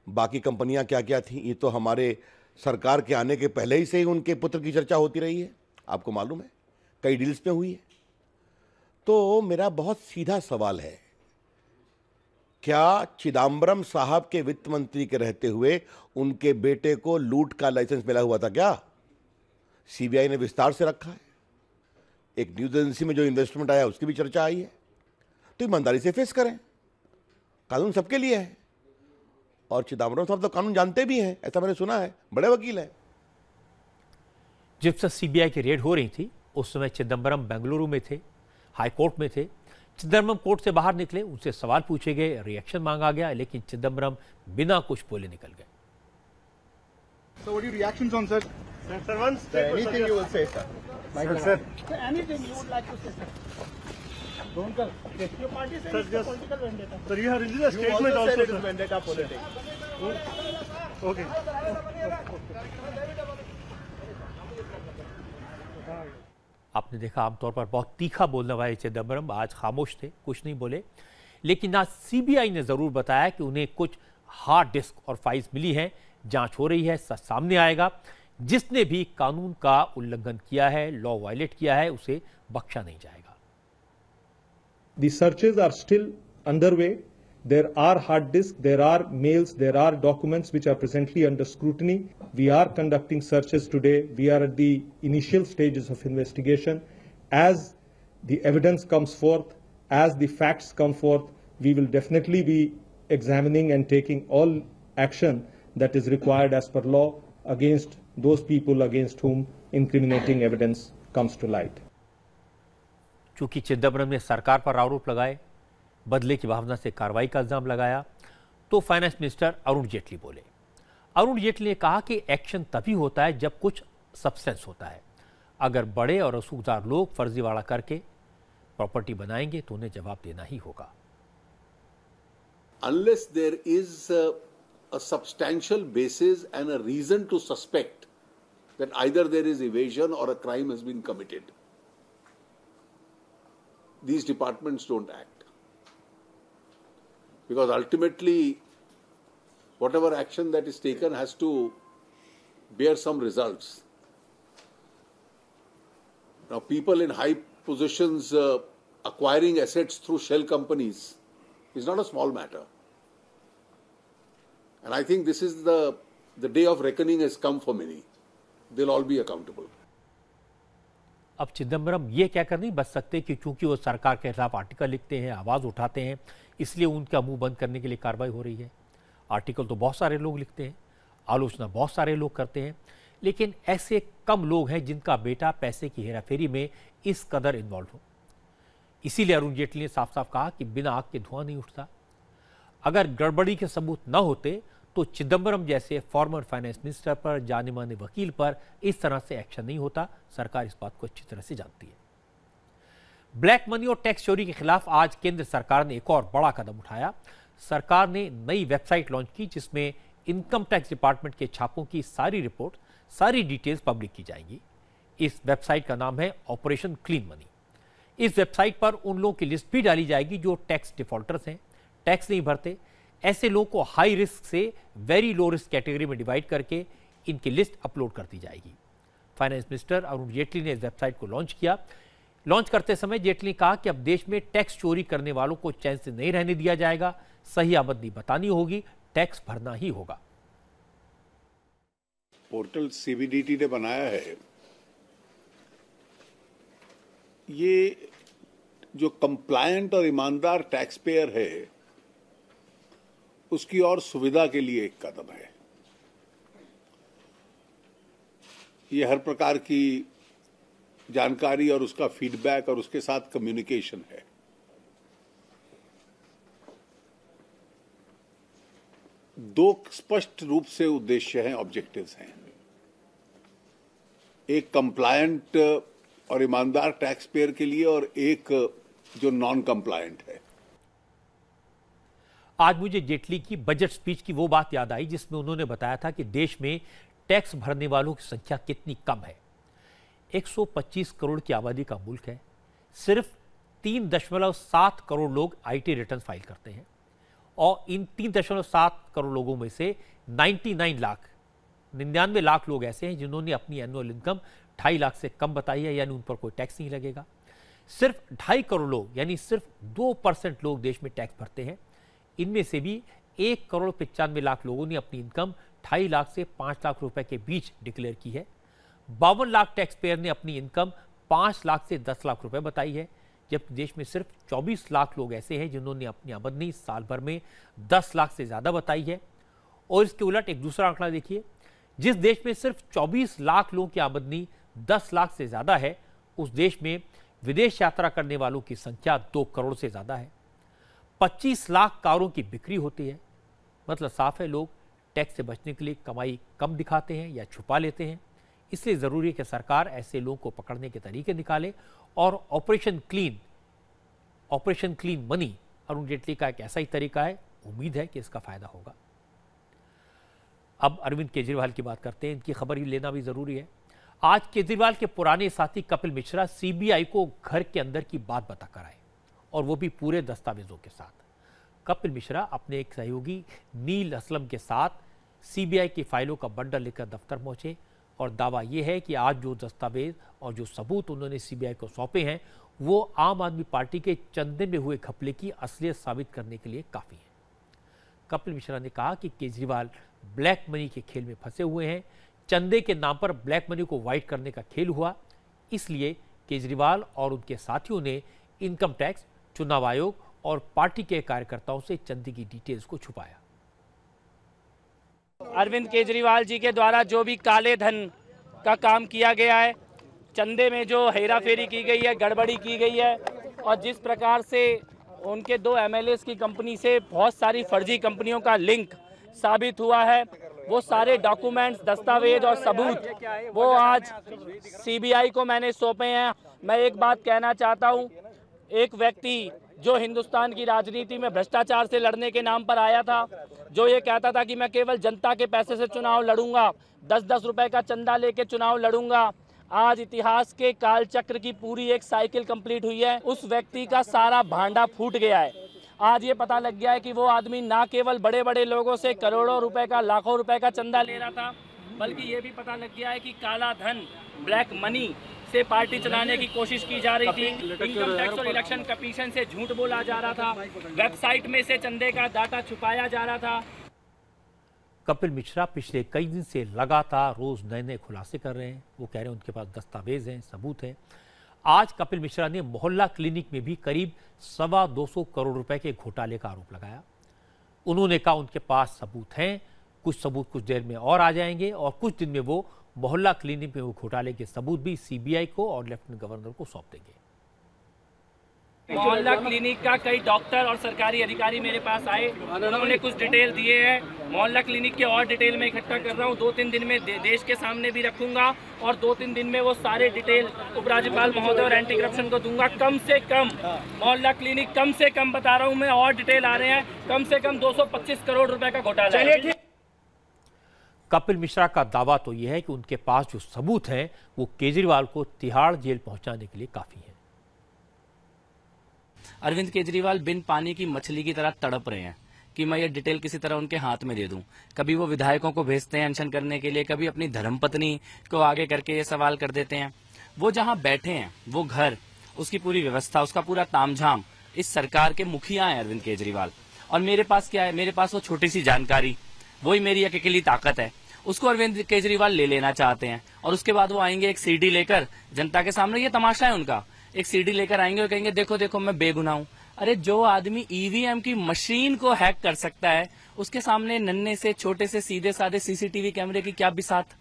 बाकी कंपनियां क्या क्या थी? ये तो हमारे सरकार के आने के पहले ही से ही उनके पुत्र की चर्चा होती रही है, आपको मालूम है, कई डील्स पे हुई है। तो मेरा बहुत सीधा सवाल है, क्या चिदंबरम साहब के वित्त मंत्री के रहते हुए उनके बेटे को लूट का लाइसेंस मिला हुआ था क्या? सीबीआई ने विस्तार से रखा है। एक न्यूज एजेंसी में जो इन्वेस्टमेंट आया उसकी भी चर्चा आई है। तो ईमानदारी से फेस करें, कानून सबके लिए है। और चिदंबरम साहब तो कानून जानते भी हैं, ऐसा मैंने सुना है, बड़े वकील हैं। जब से सीबीआई की रेड हो रही थी उस समय चिदंबरम बेंगलुरु में थे, हाई कोर्ट में थे। चिदंबरम कोर्ट से बाहर निकले, उनसे सवाल पूछे गए, रिएक्शन मांगा गया, लेकिन चिदंबरम बिना कुछ बोले निकल गए। So what are your reactions on, sir? Sir, once Anything you will say, sir? Sir, anything you would like to say, sir? Don't go. Your party says it's a political vendetta. Sir, you have released a statement also, said it sir. is vendetta politics. Okay. आपने देखा आमतौर पर बहुत तीखा बोलने वाले चिदंबरम आज खामोश थे, कुछ नहीं बोले। लेकिन आज सीबीआई ने जरूर बताया कि उन्हें कुछ हार्ड डिस्क और फाइल्स मिली हैं, जांच हो रही है, सच सामने आएगा। जिसने भी कानून का उल्लंघन किया है, लॉ वायलेट किया है, उसे बख्शा नहीं जाएगा। The searches are still underway. There are hard disks, there are mails, there are documents which are presently under scrutiny. We are conducting searches today. We are at the initial stages of investigation. As the evidence comes forth, as the facts come forth, we will definitely be examining and taking all action that is required as per law against those people against whom incriminating evidence comes to light. चूंकि चिदंबरम ने सरकार पर आरोप लगाए, बदले की भावना से कार्रवाई का इल्जाम लगाया, तो फाइनेंस मिनिस्टर अरुण जेटली बोले। अरुण जेटली ने कहा कि एक्शन तभी होता है जब कुछ सब्सटेंस होता है। अगर बड़े और रसूखदार लोग फर्जीवाड़ा करके प्रॉपर्टी बनाएंगे तो उन्हें जवाब देना ही होगा। Unless there is a substantial basis and a reason to suspect that either there is evasion or a crime has been committed, these departments don't act. Because ultimately, whatever action that is taken has to bear some results. Now, people in high positions acquiring assets through shell companies is not a small matter. And I think this is the day of reckoning has come for many. They'll all be accountable. अब चिदंबरम ये कहकर नहीं बच सकते कि क्योंकि वो सरकार के खिलाफ आर्टिकल लिखते हैं, आवाज उठाते हैं, इसलिए उनका मुंह बंद करने के लिए कार्रवाई हो रही है। आर्टिकल तो बहुत सारे लोग लिखते हैं, आलोचना बहुत सारे लोग करते हैं, लेकिन ऐसे कम लोग हैं जिनका बेटा पैसे की हेराफेरी में इस कदर इन्वॉल्व हो। इसीलिए अरुण जेटली ने साफ साफ कहा कि बिना आग के धुआं नहीं उठता। अगर गड़बड़ी के सबूत न होते तो चिदंबरम जैसे फॉर्मर फाइनेंस मिनिस्टर पर, जाने माने वकील पर इस तरह से एक्शन नहीं होता। सरकार इस बात को अच्छी तरह से जानती है। ब्लैक मनी और टैक्स चोरी के खिलाफ आज केंद्र सरकार ने एक और बड़ा कदम उठाया। सरकार ने नई वेबसाइट लॉन्च की जिसमें इनकम टैक्स डिपार्टमेंट के छापों की सारी रिपोर्ट सारी डिटेल्स पब्लिक की जाएंगी। इस वेबसाइट का नाम है ऑपरेशन क्लीन मनी। इस वेबसाइट पर उन लोगों की लिस्ट भी डाली जाएगी जो टैक्स डिफॉल्टर्स हैं, टैक्स नहीं भरते। ऐसे लोगों को हाई रिस्क से वेरी लो रिस्क कैटेगरी में डिवाइड करके इनकी लिस्ट अपलोड कर दी जाएगी। फाइनेंस मिनिस्टर अरुण जेटली ने इस वेबसाइट को लॉन्च किया। लॉन्च करते समय जेटली ने कहा कि अब देश में टैक्स चोरी करने वालों को चैन से नहीं रहने दिया जाएगा, सही आमदनी बतानी होगी, टैक्स भरना ही होगा। पोर्टल सीबीडीटी ने बनाया है, ये जो कंप्लायंट और ईमानदार टैक्स पेयर है उसकी और सुविधा के लिए एक कदम है। ये हर प्रकार की जानकारी और उसका फीडबैक और उसके साथ कम्युनिकेशन है। दो स्पष्ट रूप से उद्देश्य हैं, ऑब्जेक्टिव्स हैं। एक कंप्लायंट और ईमानदार टैक्स पेयर के लिए और एक जो नॉन कंप्लायंट है। आज मुझे जेटली की बजट स्पीच की वो बात याद आई जिसमें उन्होंने बताया था कि देश में टैक्स भरने वालों की संख्या कितनी कम है। 125 करोड़ की आबादी का मुल्क है, सिर्फ 3.7 करोड़ लोग आईटी रिटर्न फाइल करते हैं और इन 3.7 करोड़ लोगों में से 99 लाख लोग ऐसे हैं जिन्होंने अपनी एनुअल इनकम 2.5 लाख से कम बताई है, यानी उन पर कोई टैक्स नहीं लगेगा। सिर्फ 2.5 करोड़ लोग यानी सिर्फ 2% लोग देश में टैक्स भरते हैं। इनमें से भी 1.95 करोड़ लोगों ने अपनी इनकम 2.5 लाख से 5 लाख रुपए के बीच डिक्लेयर की है। 52 लाख टैक्स पेयर ने अपनी इनकम 5 लाख से 10 लाख रुपए बताई है, जबकि देश में सिर्फ 24 लाख लोग ऐसे हैं जिन्होंने अपनी आमदनी साल भर में 10 लाख से ज्यादा बताई है। और इसके उलट एक दूसरा आंकड़ा देखिए, जिस देश में सिर्फ 24 लाख लोगों की आमदनी 10 लाख से ज्यादा है, उस देश में विदेश यात्रा करने वालों की संख्या 2 करोड़ से ज्यादा है। 25 लाख कारों की बिक्री होती है। मतलब साफ है, लोग टैक्स से बचने के लिए कमाई कम दिखाते हैं या छुपा लेते हैं। इसलिए जरूरी है कि सरकार ऐसे लोगों को पकड़ने के तरीके निकाले और operation clean money Arun Jaitley का एक ऐसा ही तरीका है। उम्मीद है कि इसका फायदा होगा। अब अरविंद केजरीवाल की बात करते हैं, इनकी खबर ही लेना भी जरूरी है। आज केजरीवाल के पुराने साथी कपिल मिश्रा सीबीआई को घर के अंदर की बात बताकर आए और वो भी पूरे दस्तावेजों के साथ। कपिल मिश्रा अपने एक सहयोगी नील असलम के साथ सीबीआई की फाइलों का बंडल लेकर दफ्तर पहुंचे और दावा यह है कि आज जो दस्तावेज और जो सबूत उन्होंने सीबीआई को सौंपे हैं वो आम आदमी पार्टी के चंदे में हुए घपले की असलियत साबित करने के लिए काफी है। कपिल मिश्रा ने कहा कि केजरीवाल ब्लैक मनी के खेल में फंसे हुए हैं। चंदे के नाम पर ब्लैक मनी को वाइट करने का खेल हुआ, इसलिए केजरीवाल और उनके साथियों ने इनकम टैक्स, चुनाव आयोग और पार्टी के कार्यकर्ताओं से चंदे की डिटेल्स को छुपाया। अरविंद केजरीवाल जी के द्वारा जो भी काले धन का काम किया गया है, चंदे में जो हेराफेरी की गई है, गड़बड़ी की गई है और जिस प्रकार से उनके 2 एमएलएस की कंपनी से बहुत सारी फर्जी कंपनियों का लिंक साबित हुआ है, वो सारे डॉक्यूमेंट्स, दस्तावेज और सबूत वो आज सीबीआई को मैंने सौंपे हैं। मैं एक बात कहना चाहता हूँ, एक व्यक्ति जो हिंदुस्तान की राजनीति में भ्रष्टाचार से लड़ने के नाम पर आया था, जो ये कहता था कि मैं केवल जनता के पैसे से चुनाव लड़ूंगा, 10-10 रुपए का चंदा लेके चुनाव लड़ूंगा, आज इतिहास के कालचक्र की पूरी एक साइकिल कंप्लीट हुई है। उस व्यक्ति का सारा भांडा फूट गया है। आज ये पता लग गया है कि वो आदमी ना केवल बड़े बड़े लोगों से करोड़ों रुपए का, लाखों रुपए का चंदा ले रहा था, बल्कि ये भी पता लग गया है कि काला धन, ब्लैक मनी से पार्टी चलाने की कोशिश की जा रही थी। इनकम टैक्स और इलेक्शन कमीशन से झूठ बोला जा रहा था, वेबसाइट में से चंदे का डाटा छुपाया जा रहा था। कपिल मिश्रा पिछले कई दिन से लगातार रोज नए नए खुलासे कर रहे हैं। वो कह रहे हैं उनके पास दस्तावेज हैं, सबूत हैं। आज कपिल मिश्रा ने मोहल्ला क्लिनिक में भी करीब 225 करोड़ रुपए के घोटाले का आरोप लगाया। उन्होंने कहा उनके पास सबूत हैं, कुछ सबूत कुछ देर में और आ जाएंगे और कुछ दिन में वो मोहल्ला क्लिनिक में वो घोटाले के सबूत भी सीबीआई को और लेफ्टिनेंट गवर्नर को सौंप देंगे। मोहल्ला क्लिनिक का कई डॉक्टर और सरकारी अधिकारी मेरे पास आए, उन्होंने कुछ डिटेल दिए हैं। मोहल्ला क्लिनिक के और डिटेल में इकट्ठा कर रहा हूँ, 2-3 दिन में देश के सामने भी रखूंगा और 2-3 दिन में वो सारे डिटेल उपराज्यपाल महोदय और एंटी करप्शन को दूंगा। कम से कम मोहल्ला क्लिनिक, कम से कम बता रहा हूँ मैं, और डिटेल आ रहे हैं, कम से कम 225 करोड़ रुपए का घोटाला है। कपिल मिश्रा का दावा तो यह है कि उनके पास जो सबूत हैं वो केजरीवाल को तिहाड़ जेल पहुंचाने के लिए काफी है। अरविंद केजरीवाल बिन पानी की मछली की तरह तड़प रहे हैं कि मैं ये डिटेल किसी तरह उनके हाथ में दे दूं। कभी वो विधायकों को भेजते हैं अनशन करने के लिए, कभी अपनी धर्मपत्नी को आगे करके ये सवाल कर देते हैं। वो जहां बैठे हैं वो घर, उसकी पूरी व्यवस्था, उसका पूरा तामझाम इस सरकार के मुखिया हैं अरविंद केजरीवाल। और मेरे पास क्या है, मेरे पास वो छोटी सी जानकारी, वही मेरी अकेली ताकत है, उसको अरविंद केजरीवाल ले लेना चाहते हैं। और उसके बाद वो आएंगे एक सीडी लेकर जनता के सामने, ये तमाशा है उनका, एक सीडी लेकर आएंगे और कहेंगे देखो देखो मैं बेगुनाह हूं। अरे जो आदमी ईवीएम की मशीन को हैक कर सकता है उसके सामने नन्हे से छोटे से सीधे साधे सीसीटीवी कैमरे की क्या बिसात।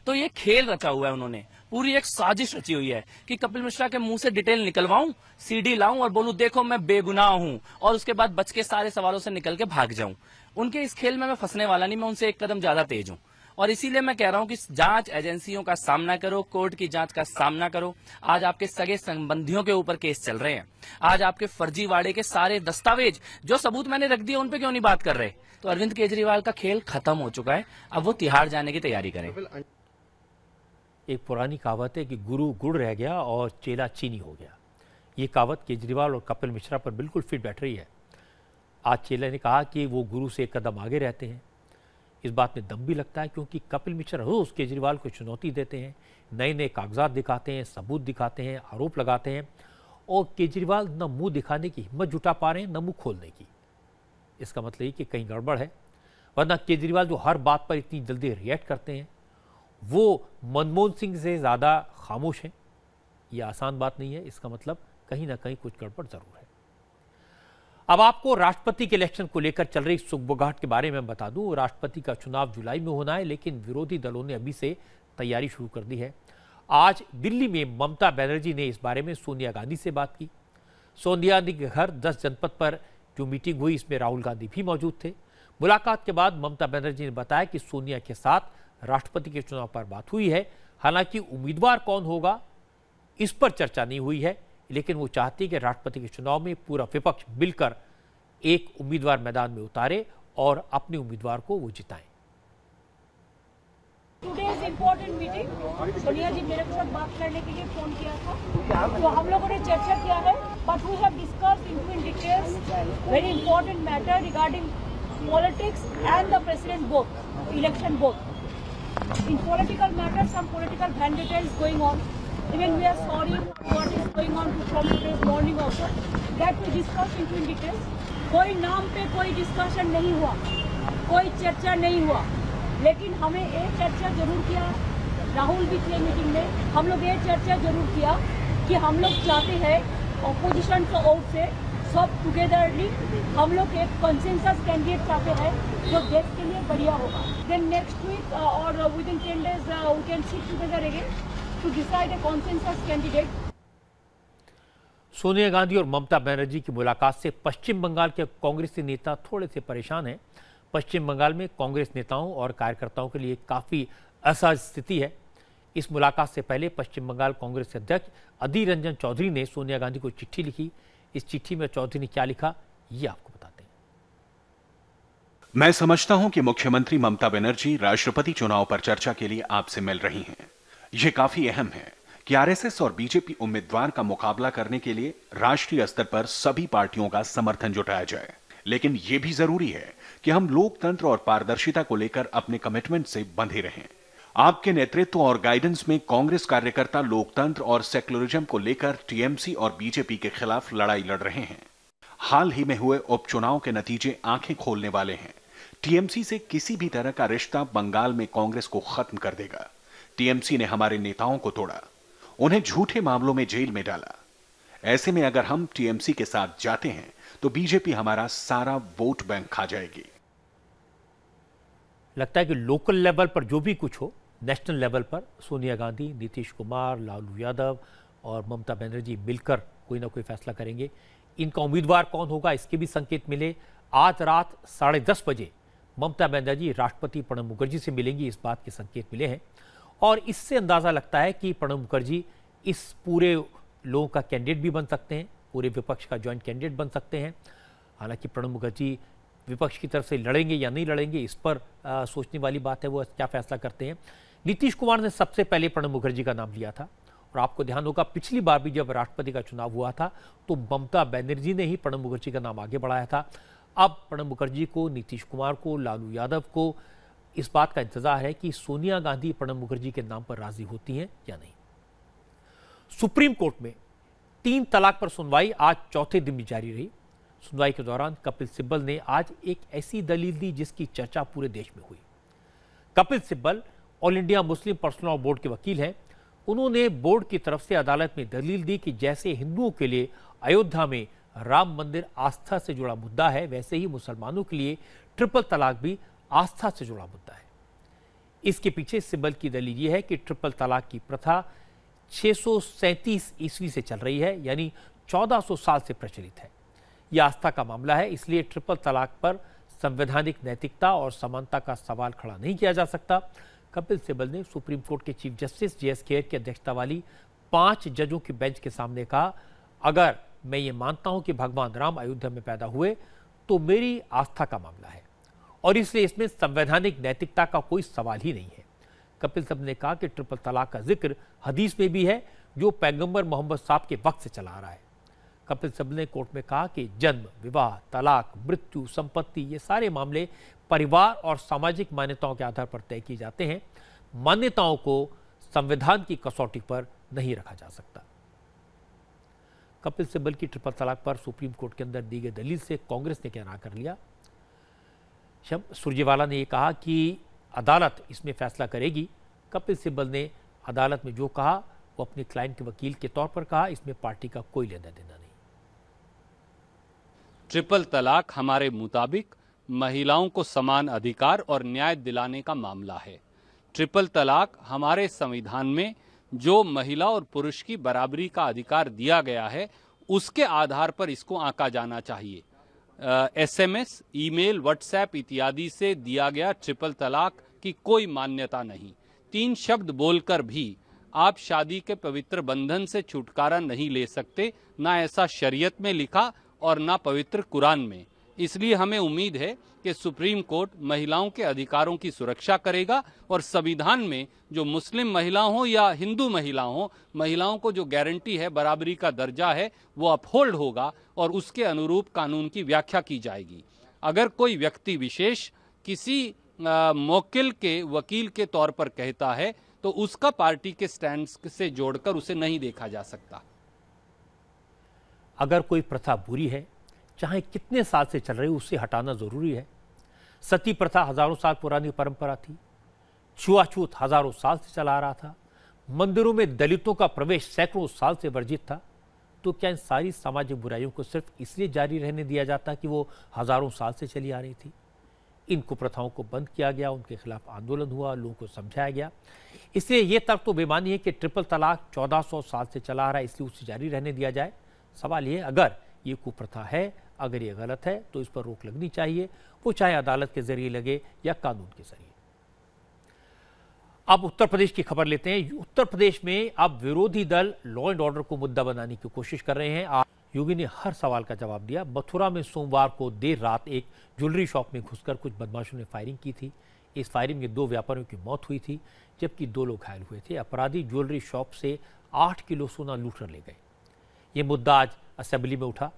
तो ये खेल रचा हुआ है उन्होंने, पूरी एक साजिश रची हुई है कि कपिल मिश्रा के मुंह से डिटेल निकलवाऊं, सीडी लाऊं और बोलूं देखो मैं बेगुनाह हूं, और उसके बाद बच के सारे सवालों से निकल के भाग जाऊं। उनके इस खेल में मैं फंसने वाला नहीं, मैं उनसे एक कदम ज्यादा तेज हूं। और इसीलिए मैं कह रहा हूं कि जांच एजेंसियों का सामना करो, कोर्ट की जांच का सामना करो। आज आपके सगे संबंधियों के ऊपर केस चल रहे हैं, आज आपके फर्जीवाड़े के सारे दस्तावेज, जो सबूत मैंने रख दिए उन पे क्यों नहीं बात कर रहे। तो अरविंद केजरीवाल का खेल खत्म हो चुका है, अब वो तिहाड़ जाने की तैयारी करें। एक पुरानी कहावत है कि गुरु गुड़ रह गया और चेला चीनी हो गया। ये कहावत केजरीवाल और कपिल मिश्रा पर बिल्कुल फिट बैठ रही है। आज चेला ने कहा कि वो गुरु से एक कदम आगे रहते हैं। इस बात में दम भी लगता है क्योंकि कपिल मिश्रा रोज केजरीवाल को चुनौती देते हैं, नए नए कागजात दिखाते हैं, सबूत दिखाते हैं, आरोप लगाते हैं, और केजरीवाल न मुंह दिखाने की हिम्मत जुटा पा रहे हैं न मुंह खोलने की। इसका मतलब ये कि कहीं गड़बड़ है, वरना केजरीवाल जो हर बात पर इतनी जल्दी रिएक्ट करते हैं वो मनमोहन सिंह से ज़्यादा खामोश हैं। ये आसान बात नहीं है, इसका मतलब कहीं ना कहीं कुछ गड़बड़ जरूर है। अब आपको राष्ट्रपति के इलेक्शन को लेकर चल रही सुगबुगाहट के बारे में बता दूं। राष्ट्रपति का चुनाव जुलाई में होना है, लेकिन विरोधी दलों ने अभी से तैयारी शुरू कर दी है। आज दिल्ली में ममता बनर्जी ने इस बारे में सोनिया गांधी से बात की। सोनिया गांधी के घर 10 जनपद पर जो मीटिंग हुई, इसमें राहुल गांधी भी मौजूद थे। मुलाकात के बाद ममता बनर्जी ने बताया कि सोनिया के साथ राष्ट्रपति के चुनाव पर बात हुई है। हालांकि उम्मीदवार कौन होगा इस पर चर्चा नहीं हुई है, लेकिन वो चाहती है कि राष्ट्रपति के चुनाव में पूरा विपक्ष मिलकर एक उम्मीदवार मैदान में उतारे और अपने उम्मीदवार को वो जिताएं। Today's important meeting, सोनिया जी मेरे साथ बात करने के लिए फोन किया था, तो हम लोगों ने चर्चा किया है, but we have discussed in details very important matter regarding politics and the president both, election both. In political matters, some political vendetta is going on. Even we are sorry what is going on from today's morning also. That we discussed in details. कोई नाम पे कोई discussion नहीं हुआ, कोई चर्चा नहीं हुआ, लेकिन हमें एक चर्चा जरूर किया, राहुल भी थे मीटिंग में, हम लोग ये चर्चा जरूर किया कि हम लोग चाहते हैं ऑपोजिशन को आउट से सब टुगेदरली हम लोग एक कंसेंसस कैंडिडेट चाहते हैं जो देश के लिए बढ़िया होगा। देन नेक्स्ट वीक और within 10 days we can sit together again to decide a consensus candidate. Sonia Gandhi और ममता बनर्जी की मुलाकात से पश्चिम बंगाल के कांग्रेसी नेता थोड़े से परेशान हैं। पश्चिम बंगाल में कांग्रेस नेताओं और कार्यकर्ताओं के लिए काफ़ी असहज स्थिति है। इस मुलाकात से पहले पश्चिम बंगाल कांग्रेस के अध्यक्ष अधीर रंजन चौधरी ने सोनिया गांधी को चिट्ठी लिखी। इस चिट्ठी में चौधरी ने क्या लिखा, ये आपको बताते हैं। मैं समझता हूं कि मुख्यमंत्री ममता बनर्जी राष्ट्रपति चुनाव पर चर्चा के लिए आपसे मिल रही हैं। यह काफी अहम है कि आरएसएस और बीजेपी उम्मीदवार का मुकाबला करने के लिए राष्ट्रीय स्तर पर सभी पार्टियों का समर्थन जुटाया जाए। लेकिन यह भी जरूरी है कि हम लोकतंत्र और पारदर्शिता को लेकर अपने कमिटमेंट से बंधे रहें। आपके नेतृत्व और गाइडेंस में कांग्रेस कार्यकर्ता लोकतंत्र और सेक्युलरिज्म को लेकर टीएमसी और बीजेपी के खिलाफ लड़ाई लड़ रहे हैं। हाल ही में हुए उपचुनाव के नतीजे आंखें खोलने वाले हैं। टीएमसी से किसी भी तरह का रिश्ता बंगाल में कांग्रेस को खत्म कर देगा। टीएमसी ने हमारे नेताओं को तोड़ा, उन्हें झूठे मामलों में जेल में डाला। ऐसे में अगर हम टीएमसी के साथ जाते हैं तो बीजेपी हमारा सारा वोट बैंक खा जाएगी। लगता है कि लोकल लेवल पर जो भी कुछ हो, नेशनल लेवल पर सोनिया गांधी, नीतीश कुमार, लालू यादव और ममता बनर्जी मिलकर कोई ना कोई फैसला करेंगे। इनका उम्मीदवार कौन होगा इसके भी संकेत मिले। आज रात 10:30 बजे ममता बनर्जी राष्ट्रपति प्रणब मुखर्जी से मिलेंगी, इस बात के संकेत मिले हैं। और इससे अंदाजा लगता है कि प्रणब मुखर्जी इस पूरे लोगों का कैंडिडेट भी बन सकते हैं, पूरे विपक्ष का ज्वाइंट कैंडिडेट बन सकते हैं। हालांकि प्रणब मुखर्जी विपक्ष की तरफ से लड़ेंगे या नहीं लड़ेंगे, इस पर सोचने वाली बात है, वो क्या फैसला करते हैं। नीतीश कुमार ने सबसे पहले प्रणब मुखर्जी का नाम लिया था और आपको ध्यान होगा पिछली बार भी जब राष्ट्रपति का चुनाव हुआ था तो ममता बनर्जी ने ही प्रणब मुखर्जी का नाम आगे बढ़ाया था। अब प्रणब मुखर्जी को, नीतीश कुमार को, लालू यादव को इस बात का इंतजार है कि सोनिया गांधी प्रणब मुखर्जी के नाम पर राजी होती हैं या नहीं। सुप्रीम कोर्ट में 3 तलाक पर सुनवाई आज चौथे दिन भी जारी रही। सुनवाई के दौरान कपिल सिब्बल ने आज एक ऐसी दलील दी जिसकी चर्चा पूरे देश में हुई। Kapil Sibal all India Muslim personal law board के वकील हैं। उन्होंने बोर्ड की तरफ से अदालत में दलील दी कि जैसे हिंदुओं के लिए अयोध्या में राम मंदिर आस्था से जुड़ा मुद्दा है, वैसे ही मुसलमानों के लिए ट्रिपल तलाक भी आस्था से जुड़ा मुद्दा है। इसके पीछे सिब्बल की दलील यह है कि ट्रिपल तलाक की प्रथा 637 ईस्वी से चल रही है, यानी 1400 साल से प्रचलित है। यह आस्था का मामला है, इसलिए ट्रिपल तलाक पर संवैधानिक नैतिकता और समानता का सवाल खड़ा नहीं किया जा सकता। कपिल सिब्बल ने सुप्रीम कोर्ट के chief justice J S Kher की अध्यक्षता वाली 5 जजों की बेंच के सामने कहा, अगर मैं ये मानता हूं कि भगवान राम अयोध्या में पैदा हुए तो मेरी आस्था का मामला है और इसलिए इसमें संवैधानिक नैतिकता का कोई सवाल ही नहीं है। कपिल सिब्बल ने कहा कि ट्रिपल तलाक का जिक्र हदीस में भी है जो पैगंबर मोहम्मद साहब के वक्त से चला आ रहा है। कपिल सिब्बल ने कोर्ट में कहा कि जन्म, विवाह, तलाक, मृत्यु, संपत्ति ये सारे मामले परिवार और सामाजिक मान्यताओं के आधार पर तय किए जाते हैं। मान्यताओं को संविधान की कसौटी पर नहीं रखा जा सकता। कपिल सिब्बल की ट्रिपल तलाक पर सुप्रीम कोर्ट के अंदर दी गई दलील से कांग्रेस ने किनारा कर लिया। सुरजेवाला ने यह कहा कि अदालत इसमें फैसला करेगी। कपिल सिब्बल ने अदालत में जो कहा वो अपने क्लाइंट के वकील के तौर पर कहा, इसमें पार्टी का कोई लेना देना नहीं। ट्रिपल तलाक हमारे मुताबिक महिलाओं को समान अधिकार और न्याय दिलाने का मामला है। ट्रिपल तलाक हमारे संविधान में जो महिला और पुरुष की बराबरी का अधिकार दिया गया है उसके आधार पर इसको आंका जाना चाहिए। SMS, ईमेल, व्हाट्सएप इत्यादि से दिया गया ट्रिपल तलाक की कोई मान्यता नहीं। 3 शब्द बोलकर भी आप शादी के पवित्र बंधन से छुटकारा नहीं ले सकते, ना ऐसा शरीयत में लिखा और ना पवित्र कुरान में। इसलिए हमें उम्मीद है कि सुप्रीम कोर्ट महिलाओं के अधिकारों की सुरक्षा करेगा और संविधान में जो मुस्लिम महिला हो या हिंदू महिला हो, महिलाओं को जो गारंटी है, बराबरी का दर्जा है, वो अपहोल्ड होगा और उसके अनुरूप कानून की व्याख्या की जाएगी। अगर कोई व्यक्ति विशेष किसी मौकिल के वकील के तौर पर कहता है तो उसका पार्टी के स्टैंड से जोड़कर उसे नहीं देखा जा सकता। अगर कोई प्रथा बुरी है, चाहे कितने साल से चल रही, उससे हटाना जरूरी है। सती प्रथा हजारों साल पुरानी परंपरा थी। छुआछूत हजारों साल से चला आ रहा था। मंदिरों में दलितों का प्रवेश सैकड़ों साल से वर्जित था। तो क्या इन सारी सामाजिक बुराइयों को सिर्फ इसलिए जारी रहने दिया जाता कि वो हजारों साल से चली आ रही थी? इन कुप्रथाओं को बंद किया गया, उनके खिलाफ आंदोलन हुआ, लोगों को समझाया गया। इसलिए यह तर्क तो बेमानी है कि ट्रिपल तलाक 1400 साल से चला आ रहा है, इसलिए उसे जारी रहने दिया जाए। सवाल यह, अगर ये कुप्रथा है, अगर ये गलत है तो इस पर रोक लगनी चाहिए, वो चाहे अदालत के जरिए लगे या कानून के जरिए। अब उत्तर प्रदेश की खबर लेते हैं। उत्तर प्रदेश में अब विरोधी दल लॉ एंड ऑर्डर को मुद्दा बनाने की कोशिश कर रहे हैं। योगी ने हर सवाल का जवाब दिया। मथुरा में सोमवार को देर रात एक ज्वेलरी शॉप में घुसकर कुछ बदमाशों ने फायरिंग की थी। इस फायरिंग में 2 व्यापारियों की मौत हुई थी, जबकि 2 लोग घायल हुए थे। अपराधी ज्वेलरी शॉप से 8 किलो सोना लूटकर ले गए। ये मुद्दा आज असेंबली में उठा।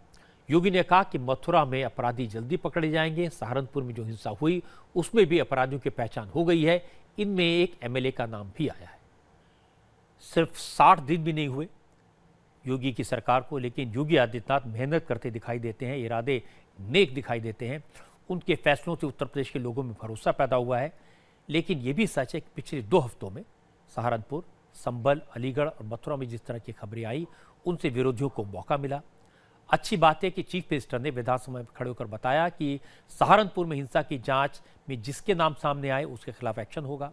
योगी ने कहा कि मथुरा में अपराधी जल्दी पकड़े जाएंगे। सहारनपुर में जो हिंसा हुई उसमें भी अपराधियों की पहचान हो गई है। इनमें एक MLA का नाम भी आया है। सिर्फ 60 दिन भी नहीं हुए योगी की सरकार को, लेकिन योगी आदित्यनाथ मेहनत करते दिखाई देते हैं, इरादे नेक दिखाई देते हैं। उनके फैसलों से उत्तर प्रदेश के लोगों में भरोसा पैदा हुआ है। लेकिन यह भी सच है कि पिछले 2 हफ्तों में सहारनपुर, संभल, अलीगढ़ और मथुरा में जिस तरह की खबरें आई, उनसे विरोधियों को मौका मिला। अच्छी बात है कि चीफ मिनिस्टर ने विधानसभा में खड़े होकर बताया कि सहारनपुर में हिंसा की जांच में जिसके नाम सामने आए उसके खिलाफ एक्शन होगा।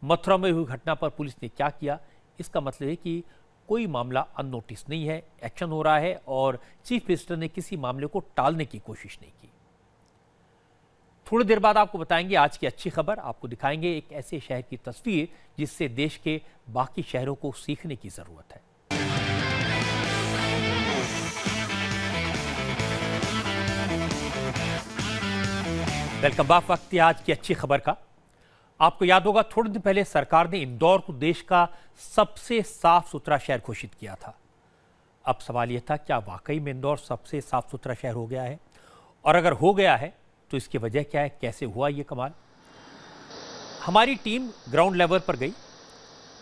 मथुरा में हुई घटना पर पुलिस ने क्या किया, इसका मतलब है कि कोई मामला अननोटिस नहीं है, एक्शन हो रहा है और चीफ मिनिस्टर ने किसी मामले को टालने की कोशिश नहीं की। थोड़ी देर बाद आपको बताएंगे आज की अच्छी खबर। आपको दिखाएंगे एक ऐसे शहर की तस्वीर जिससे देश के बाकी शहरों को सीखने की जरूरत है। Welcome back. वक्त आज की अच्छी खबर का। आपको याद होगा थोड़े दिन पहले सरकार ने इंदौर को देश का सबसे साफ सुथरा शहर घोषित किया था। अब सवाल यह था क्या वाकई में इंदौर सबसे साफ सुथरा शहर हो गया है, और अगर हो गया है तो इसकी वजह क्या है, कैसे हुआ ये कमाल। हमारी टीम ग्राउंड लेवल पर गई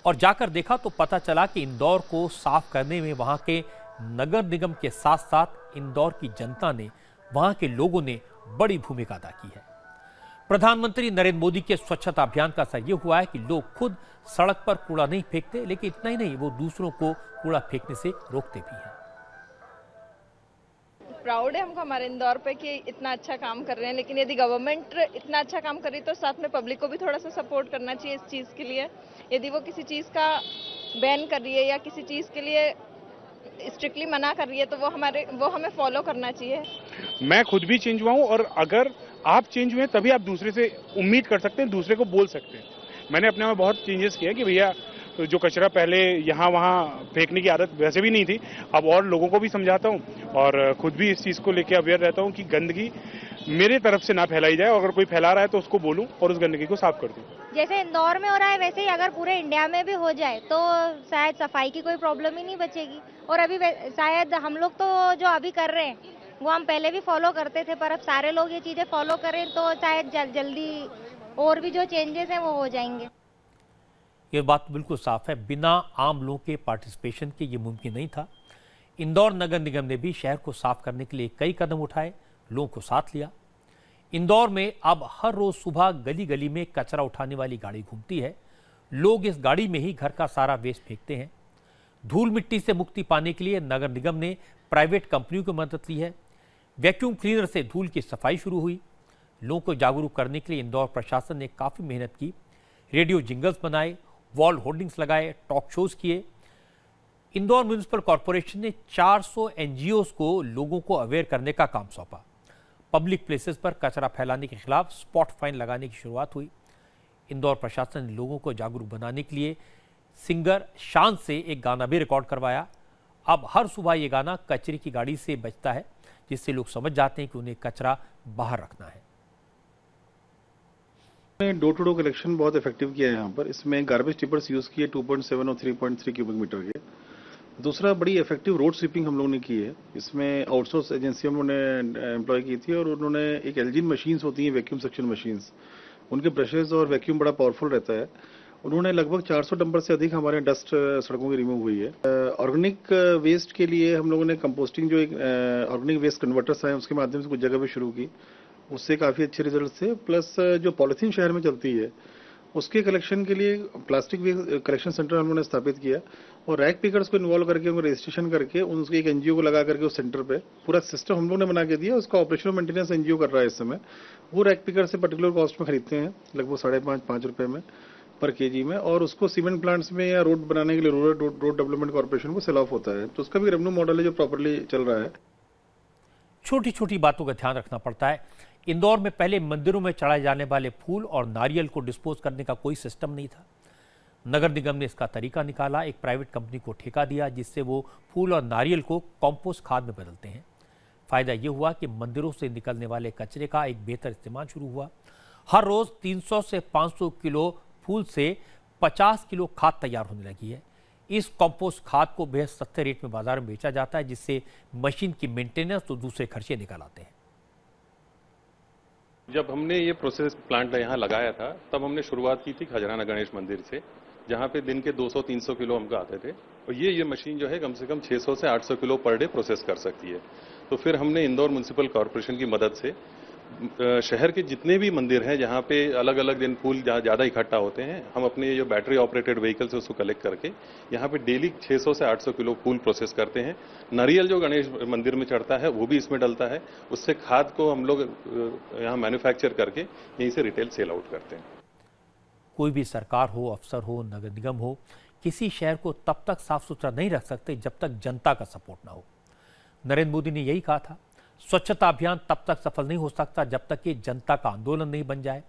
और जाकर देखा तो पता चला कि इंदौर को साफ करने में वहां के नगर निगम के साथ साथ इंदौर की जनता ने, वहां के लोगों ने बड़ी भूमिका अदा की है। प्रधानमंत्री नरेंद्र मोदी के स्वच्छता अभियान का असर यह हुआ है कि लोग खुद सड़क पर कूड़ा नहीं फेंकते, लेकिन इतना ही नहीं, वो दूसरों को कूड़ा फेंकने से रोकते भी हैं। प्राउड है हमको हमारे इंदौर पे कि इतना अच्छा काम कर रहे हैं, लेकिन यदि गवर्नमेंट इतना अच्छा काम कर रही तो साथ में पब्लिक को भी थोड़ा सा सपोर्ट करना चाहिए इस चीज के लिए। यदि वो किसी चीज का बैन कर रही है या किसी चीज के लिए स्ट्रिक्टली मना कर रही है तो वो हमें फॉलो करना चाहिए। मैं खुद भी चेंज हुआ हूँ, और अगर आप चेंज हुए तभी आप दूसरे से उम्मीद कर सकते हैं, दूसरे को बोल सकते हैं। मैंने अपने में बहुत चेंजेस किए कि भैया जो कचरा पहले यहाँ वहाँ फेंकने की आदत वैसे भी नहीं थी, अब और लोगों को भी समझाता हूँ और खुद भी इस चीज को लेकर अवेयर रहता हूँ कि गंदगी मेरे तरफ से ना फैलाई जाए, अगर कोई फैला रहा है तो उसको बोलूँ और उस गंदगी को साफ कर दूँ। जैसे इंदौर में हो रहा है वैसे ही अगर पूरे इंडिया में भी हो जाए तो शायद सफाई की कोई प्रॉब्लम ही नहीं बचेगी। और अभी शायद हम लोग तो जो अभी कर रहे हैं वो हम पहले भी फॉलो करते थे, पर अब सारे लोग ये चीजें फॉलो करें तो शायद जल्दी और भी जो चेंजेस हैं वो हो जाएंगे। ये बात बिल्कुल साफ है, बिना आम लोगों के पार्टिसिपेशन के ये मुमकिन नहीं था। इंदौर नगर निगम ने भी शहर को साफ करने के लिए कई कदम उठाए, लोगों को साथ लिया। इंदौर में अब हर रोज सुबह गली गली में कचरा उठाने वाली गाड़ी घूमती है। लोग इस गाड़ी में ही घर का सारा वेस्ट फेंकते हैं। धूल मिट्टी से मुक्ति पाने के लिए नगर निगम ने प्राइवेट कंपनियों की मदद ली है। वैक्यूम क्लीनर से धूल की सफाई शुरू हुई। लोगों को जागरूक करने के लिए इंदौर प्रशासन ने काफी मेहनत की। रेडियो जिंगल्स बनाए, वॉल होर्डिंग्स लगाए, टॉक शोज किए। इंदौर म्युनिसिपल कॉरपोरेशन ने 400 एनजीओज को लोगों को अवेयर करने का काम सौंपा। पब्लिक प्लेसेस पर कचरा फैलाने के खिलाफ स्पॉट फाइन लगाने की शुरुआत हुई। इंदौर प्रशासन ने लोगों को जागरूक बनाने के लिए सिंगर शान से एक गाना भी रिकॉर्ड करवाया। अब हर सुबह ये गाना कचरे की गाड़ी से बजता है, जिससे लोग समझ जाते हैं कि उन्हें कचरा बाहर रखना है। डोर टू डोर कलेक्शन बहुत इफेक्टिव किया है यहाँ पर। इसमें गार्बेज टिपर्स यूज किए 2.7 और 3.3 क्यूबिक मीटर के। दूसरा बड़ी इफेक्टिव रोड स्वीपिंग हम लोगों ने की है। इसमें आउटसोर्स एजेंसी हम लोगों ने एम्प्लॉय की थी और उन्होंने एक एल्जिन मशीन्स होती हैं, वैक्यूम सेक्शन मशीन्स, उनके ब्रशेज और वैक्यूम बड़ा पावरफुल रहता है। उन्होंने लगभग 400 डंपर से अधिक हमारे डस्ट सड़कों की रिमूव हुई है। ऑर्गेनिक वेस्ट के लिए हम लोगों ने कंपोस्टिंग जो एक ऑर्गेनिक वेस्ट कन्वर्टर्स आए उसके माध्यम से कुछ जगह पे शुरू की, उससे काफी अच्छे रिजल्ट थे। प्लस जो पॉलिथीन शहर में चलती है उसके कलेक्शन के लिए प्लास्टिक वेस्ट कलेक्शन सेंटर हम लोगों ने स्थापित किया और रैक पिकर्स को इन्वॉल्व करके उनको रजिस्ट्रेशन करके उनको एक एनजीओ को लगा करके उस सेंटर पे पूरा सिस्टम हम लोग ने बना के दिया। उसका ऑपरेशनल मेंटेनेंस एनजीओ कर रहा है इस समय। वो रैक पिकर से पर्टिकुलर कॉस्ट में खरीदते हैं, लगभग 5.5 रुपए में पर केजी में, और उसको सीमेंट प्लांट्स में या रोड बनाने के लिए रूरल रोड डेवलपमेंट कॉर्पोरेशन को सेल ऑफ होता है। तो उसका भी रेवेन्यू मॉडल है जो प्रॉपरली चल रहा है। छोटी छोटी बातों का ध्यान रखना पड़ता है। इंदौर में पहले मंदिरों में चढ़ाए जाने वाले फूल और नारियल को डिस्पोज करने का कोई सिस्टम नहीं था। नगर निगम ने इसका तरीका निकाला, एक प्राइवेट कंपनी को ठेका दिया जिससे वो फूल और नारियल को कंपोस्ट खाद में बदलते हैं। फायदा ये हुआ कि मंदिरों से निकलने वाले कचरे का एक बेहतर इस्तेमाल शुरू हुआ। हर रोज 300 से 500 किलो फूल से 50 किलो खाद तैयार होने लगी है। इस कंपोस्ट खाद को बेहद सस्ते रेट में बाजार में बेचा जाता है, जिससे मशीन की मेंटेनेंस तो दूसरे खर्चे निकल आते हैं। जब हमने ये प्रोसेस प्लांट यहाँ लगाया था तब हमने शुरुआत की थी खजराना गणेश मंदिर से, जहाँ पे दिन के 200-300 किलो हमको आते थे, और ये मशीन जो है कम से कम 600 से 800 किलो पर डे प्रोसेस कर सकती है। तो फिर हमने इंदौर म्युनिसिपल कॉरपोरेशन की मदद से शहर के जितने भी मंदिर हैं जहाँ पे अलग अलग दिन फूल ज़्यादा इकट्ठा होते हैं, हम अपने जो बैटरी ऑपरेटेड व्हीकल से उसको कलेक्ट करके यहाँ पे डेली 600 से 800 किलो फूल प्रोसेस करते हैं। नारियल जो गणेश मंदिर में चढ़ता है वो भी इसमें डलता है। उससे खाद को हम लोग यहाँ मैन्युफैक्चर करके यहीं से रिटेल सेल आउट करते हैं। कोई भी सरकार हो, अफसर हो, नगर निगम हो, किसी शहर को तब तक साफ सुथरा नहीं रख सकते जब तक जनता का सपोर्ट ना हो। नरेंद्र मोदी ने यही कहा था, स्वच्छता अभियान तब तक सफल नहीं हो सकता जब तक कि जनता का आंदोलन नहीं बन जाए।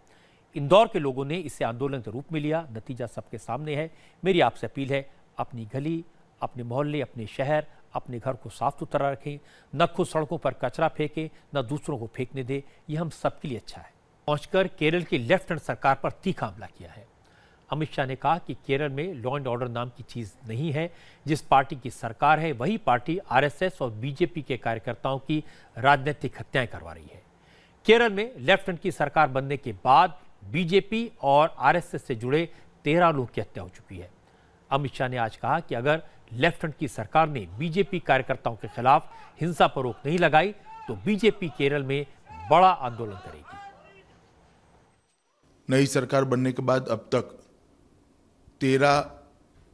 इंदौर के लोगों ने इसे आंदोलन के रूप में लिया। नतीजा सबके सामने है। मेरी आपसे अपील है, अपनी गली, अपने मोहल्ले, अपने शहर, अपने घर को साफ सुथरा रखें। न खुद सड़कों पर कचरा फेंकें, न दूसरों को फेंकने दें। यह हम सबके लिए अच्छा है। पहुंचकर केरल की लेफ्टिनेंट सरकार पर तीखा हमला किया है। अमित शाह ने कहा कि केरल में लॉ एंड ऑर्डर नाम की चीज नहीं है। जिस पार्टी की सरकार है वही पार्टी आरएसएस और बीजेपी के कार्यकर्ताओं की राजनीतिक हत्याएं करवा रही है। केरल में लेफ्टिनेंट की सरकार बनने के बाद बीजेपी और आरएसएस से जुड़े 13 लोगों की हत्या हो चुकी है। अमित शाह ने आज कहा कि अगर लेफ्टिनेंट की सरकार ने बीजेपी कार्यकर्ताओं के खिलाफ हिंसा पर रोक नहीं लगाई तो बीजेपी केरल में बड़ा आंदोलन करेगी। नई सरकार बनने के बाद अब तक 13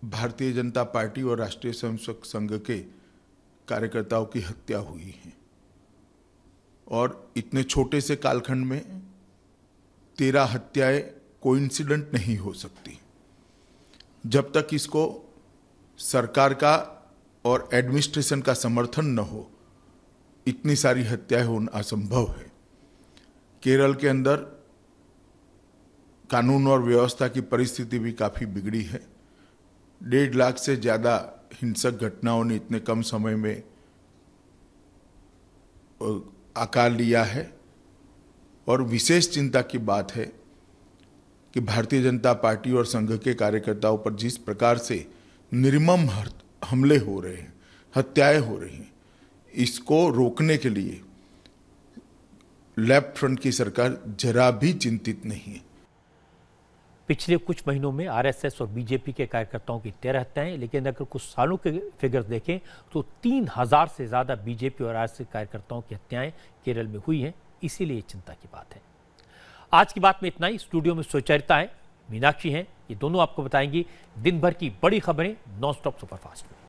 भारतीय जनता पार्टी और राष्ट्रीय स्वयंसेवक संघ के कार्यकर्ताओं की हत्या हुई है और इतने छोटे से कालखंड में 13 हत्याएं कोइंसिडेंट नहीं हो सकती। जब तक इसको सरकार का और एडमिनिस्ट्रेशन का समर्थन न हो इतनी सारी हत्याएं होना असंभव है। केरल के अंदर कानून और व्यवस्था की परिस्थिति भी काफी बिगड़ी है। 1.5 लाख से ज्यादा हिंसक घटनाओं ने इतने कम समय में आकार लिया है और विशेष चिंता की बात है कि भारतीय जनता पार्टी और संघ के कार्यकर्ताओं पर जिस प्रकार से निर्मम हमले हो रहे हैं, हत्याएं हो रही हैं, इसको रोकने के लिए लेफ्ट फ्रंट की सरकार जरा भी चिंतित नहीं है। पिछले कुछ महीनों में आरएसएस और बीजेपी के कार्यकर्ताओं की 13 हत्याएं, लेकिन अगर कुछ सालों के फिगर्स देखें तो 3000 से ज्यादा बीजेपी और आरएसएस कार्यकर्ताओं की हत्याएं केरल में हुई हैं। इसीलिए चिंता की बात है। आज की बात में इतना ही। स्टूडियो में सुचरिता है, मीनाक्षी हैं, ये दोनों आपको बताएंगी दिन भर की बड़ी खबरें नॉन स्टॉप सुपरफास्ट में।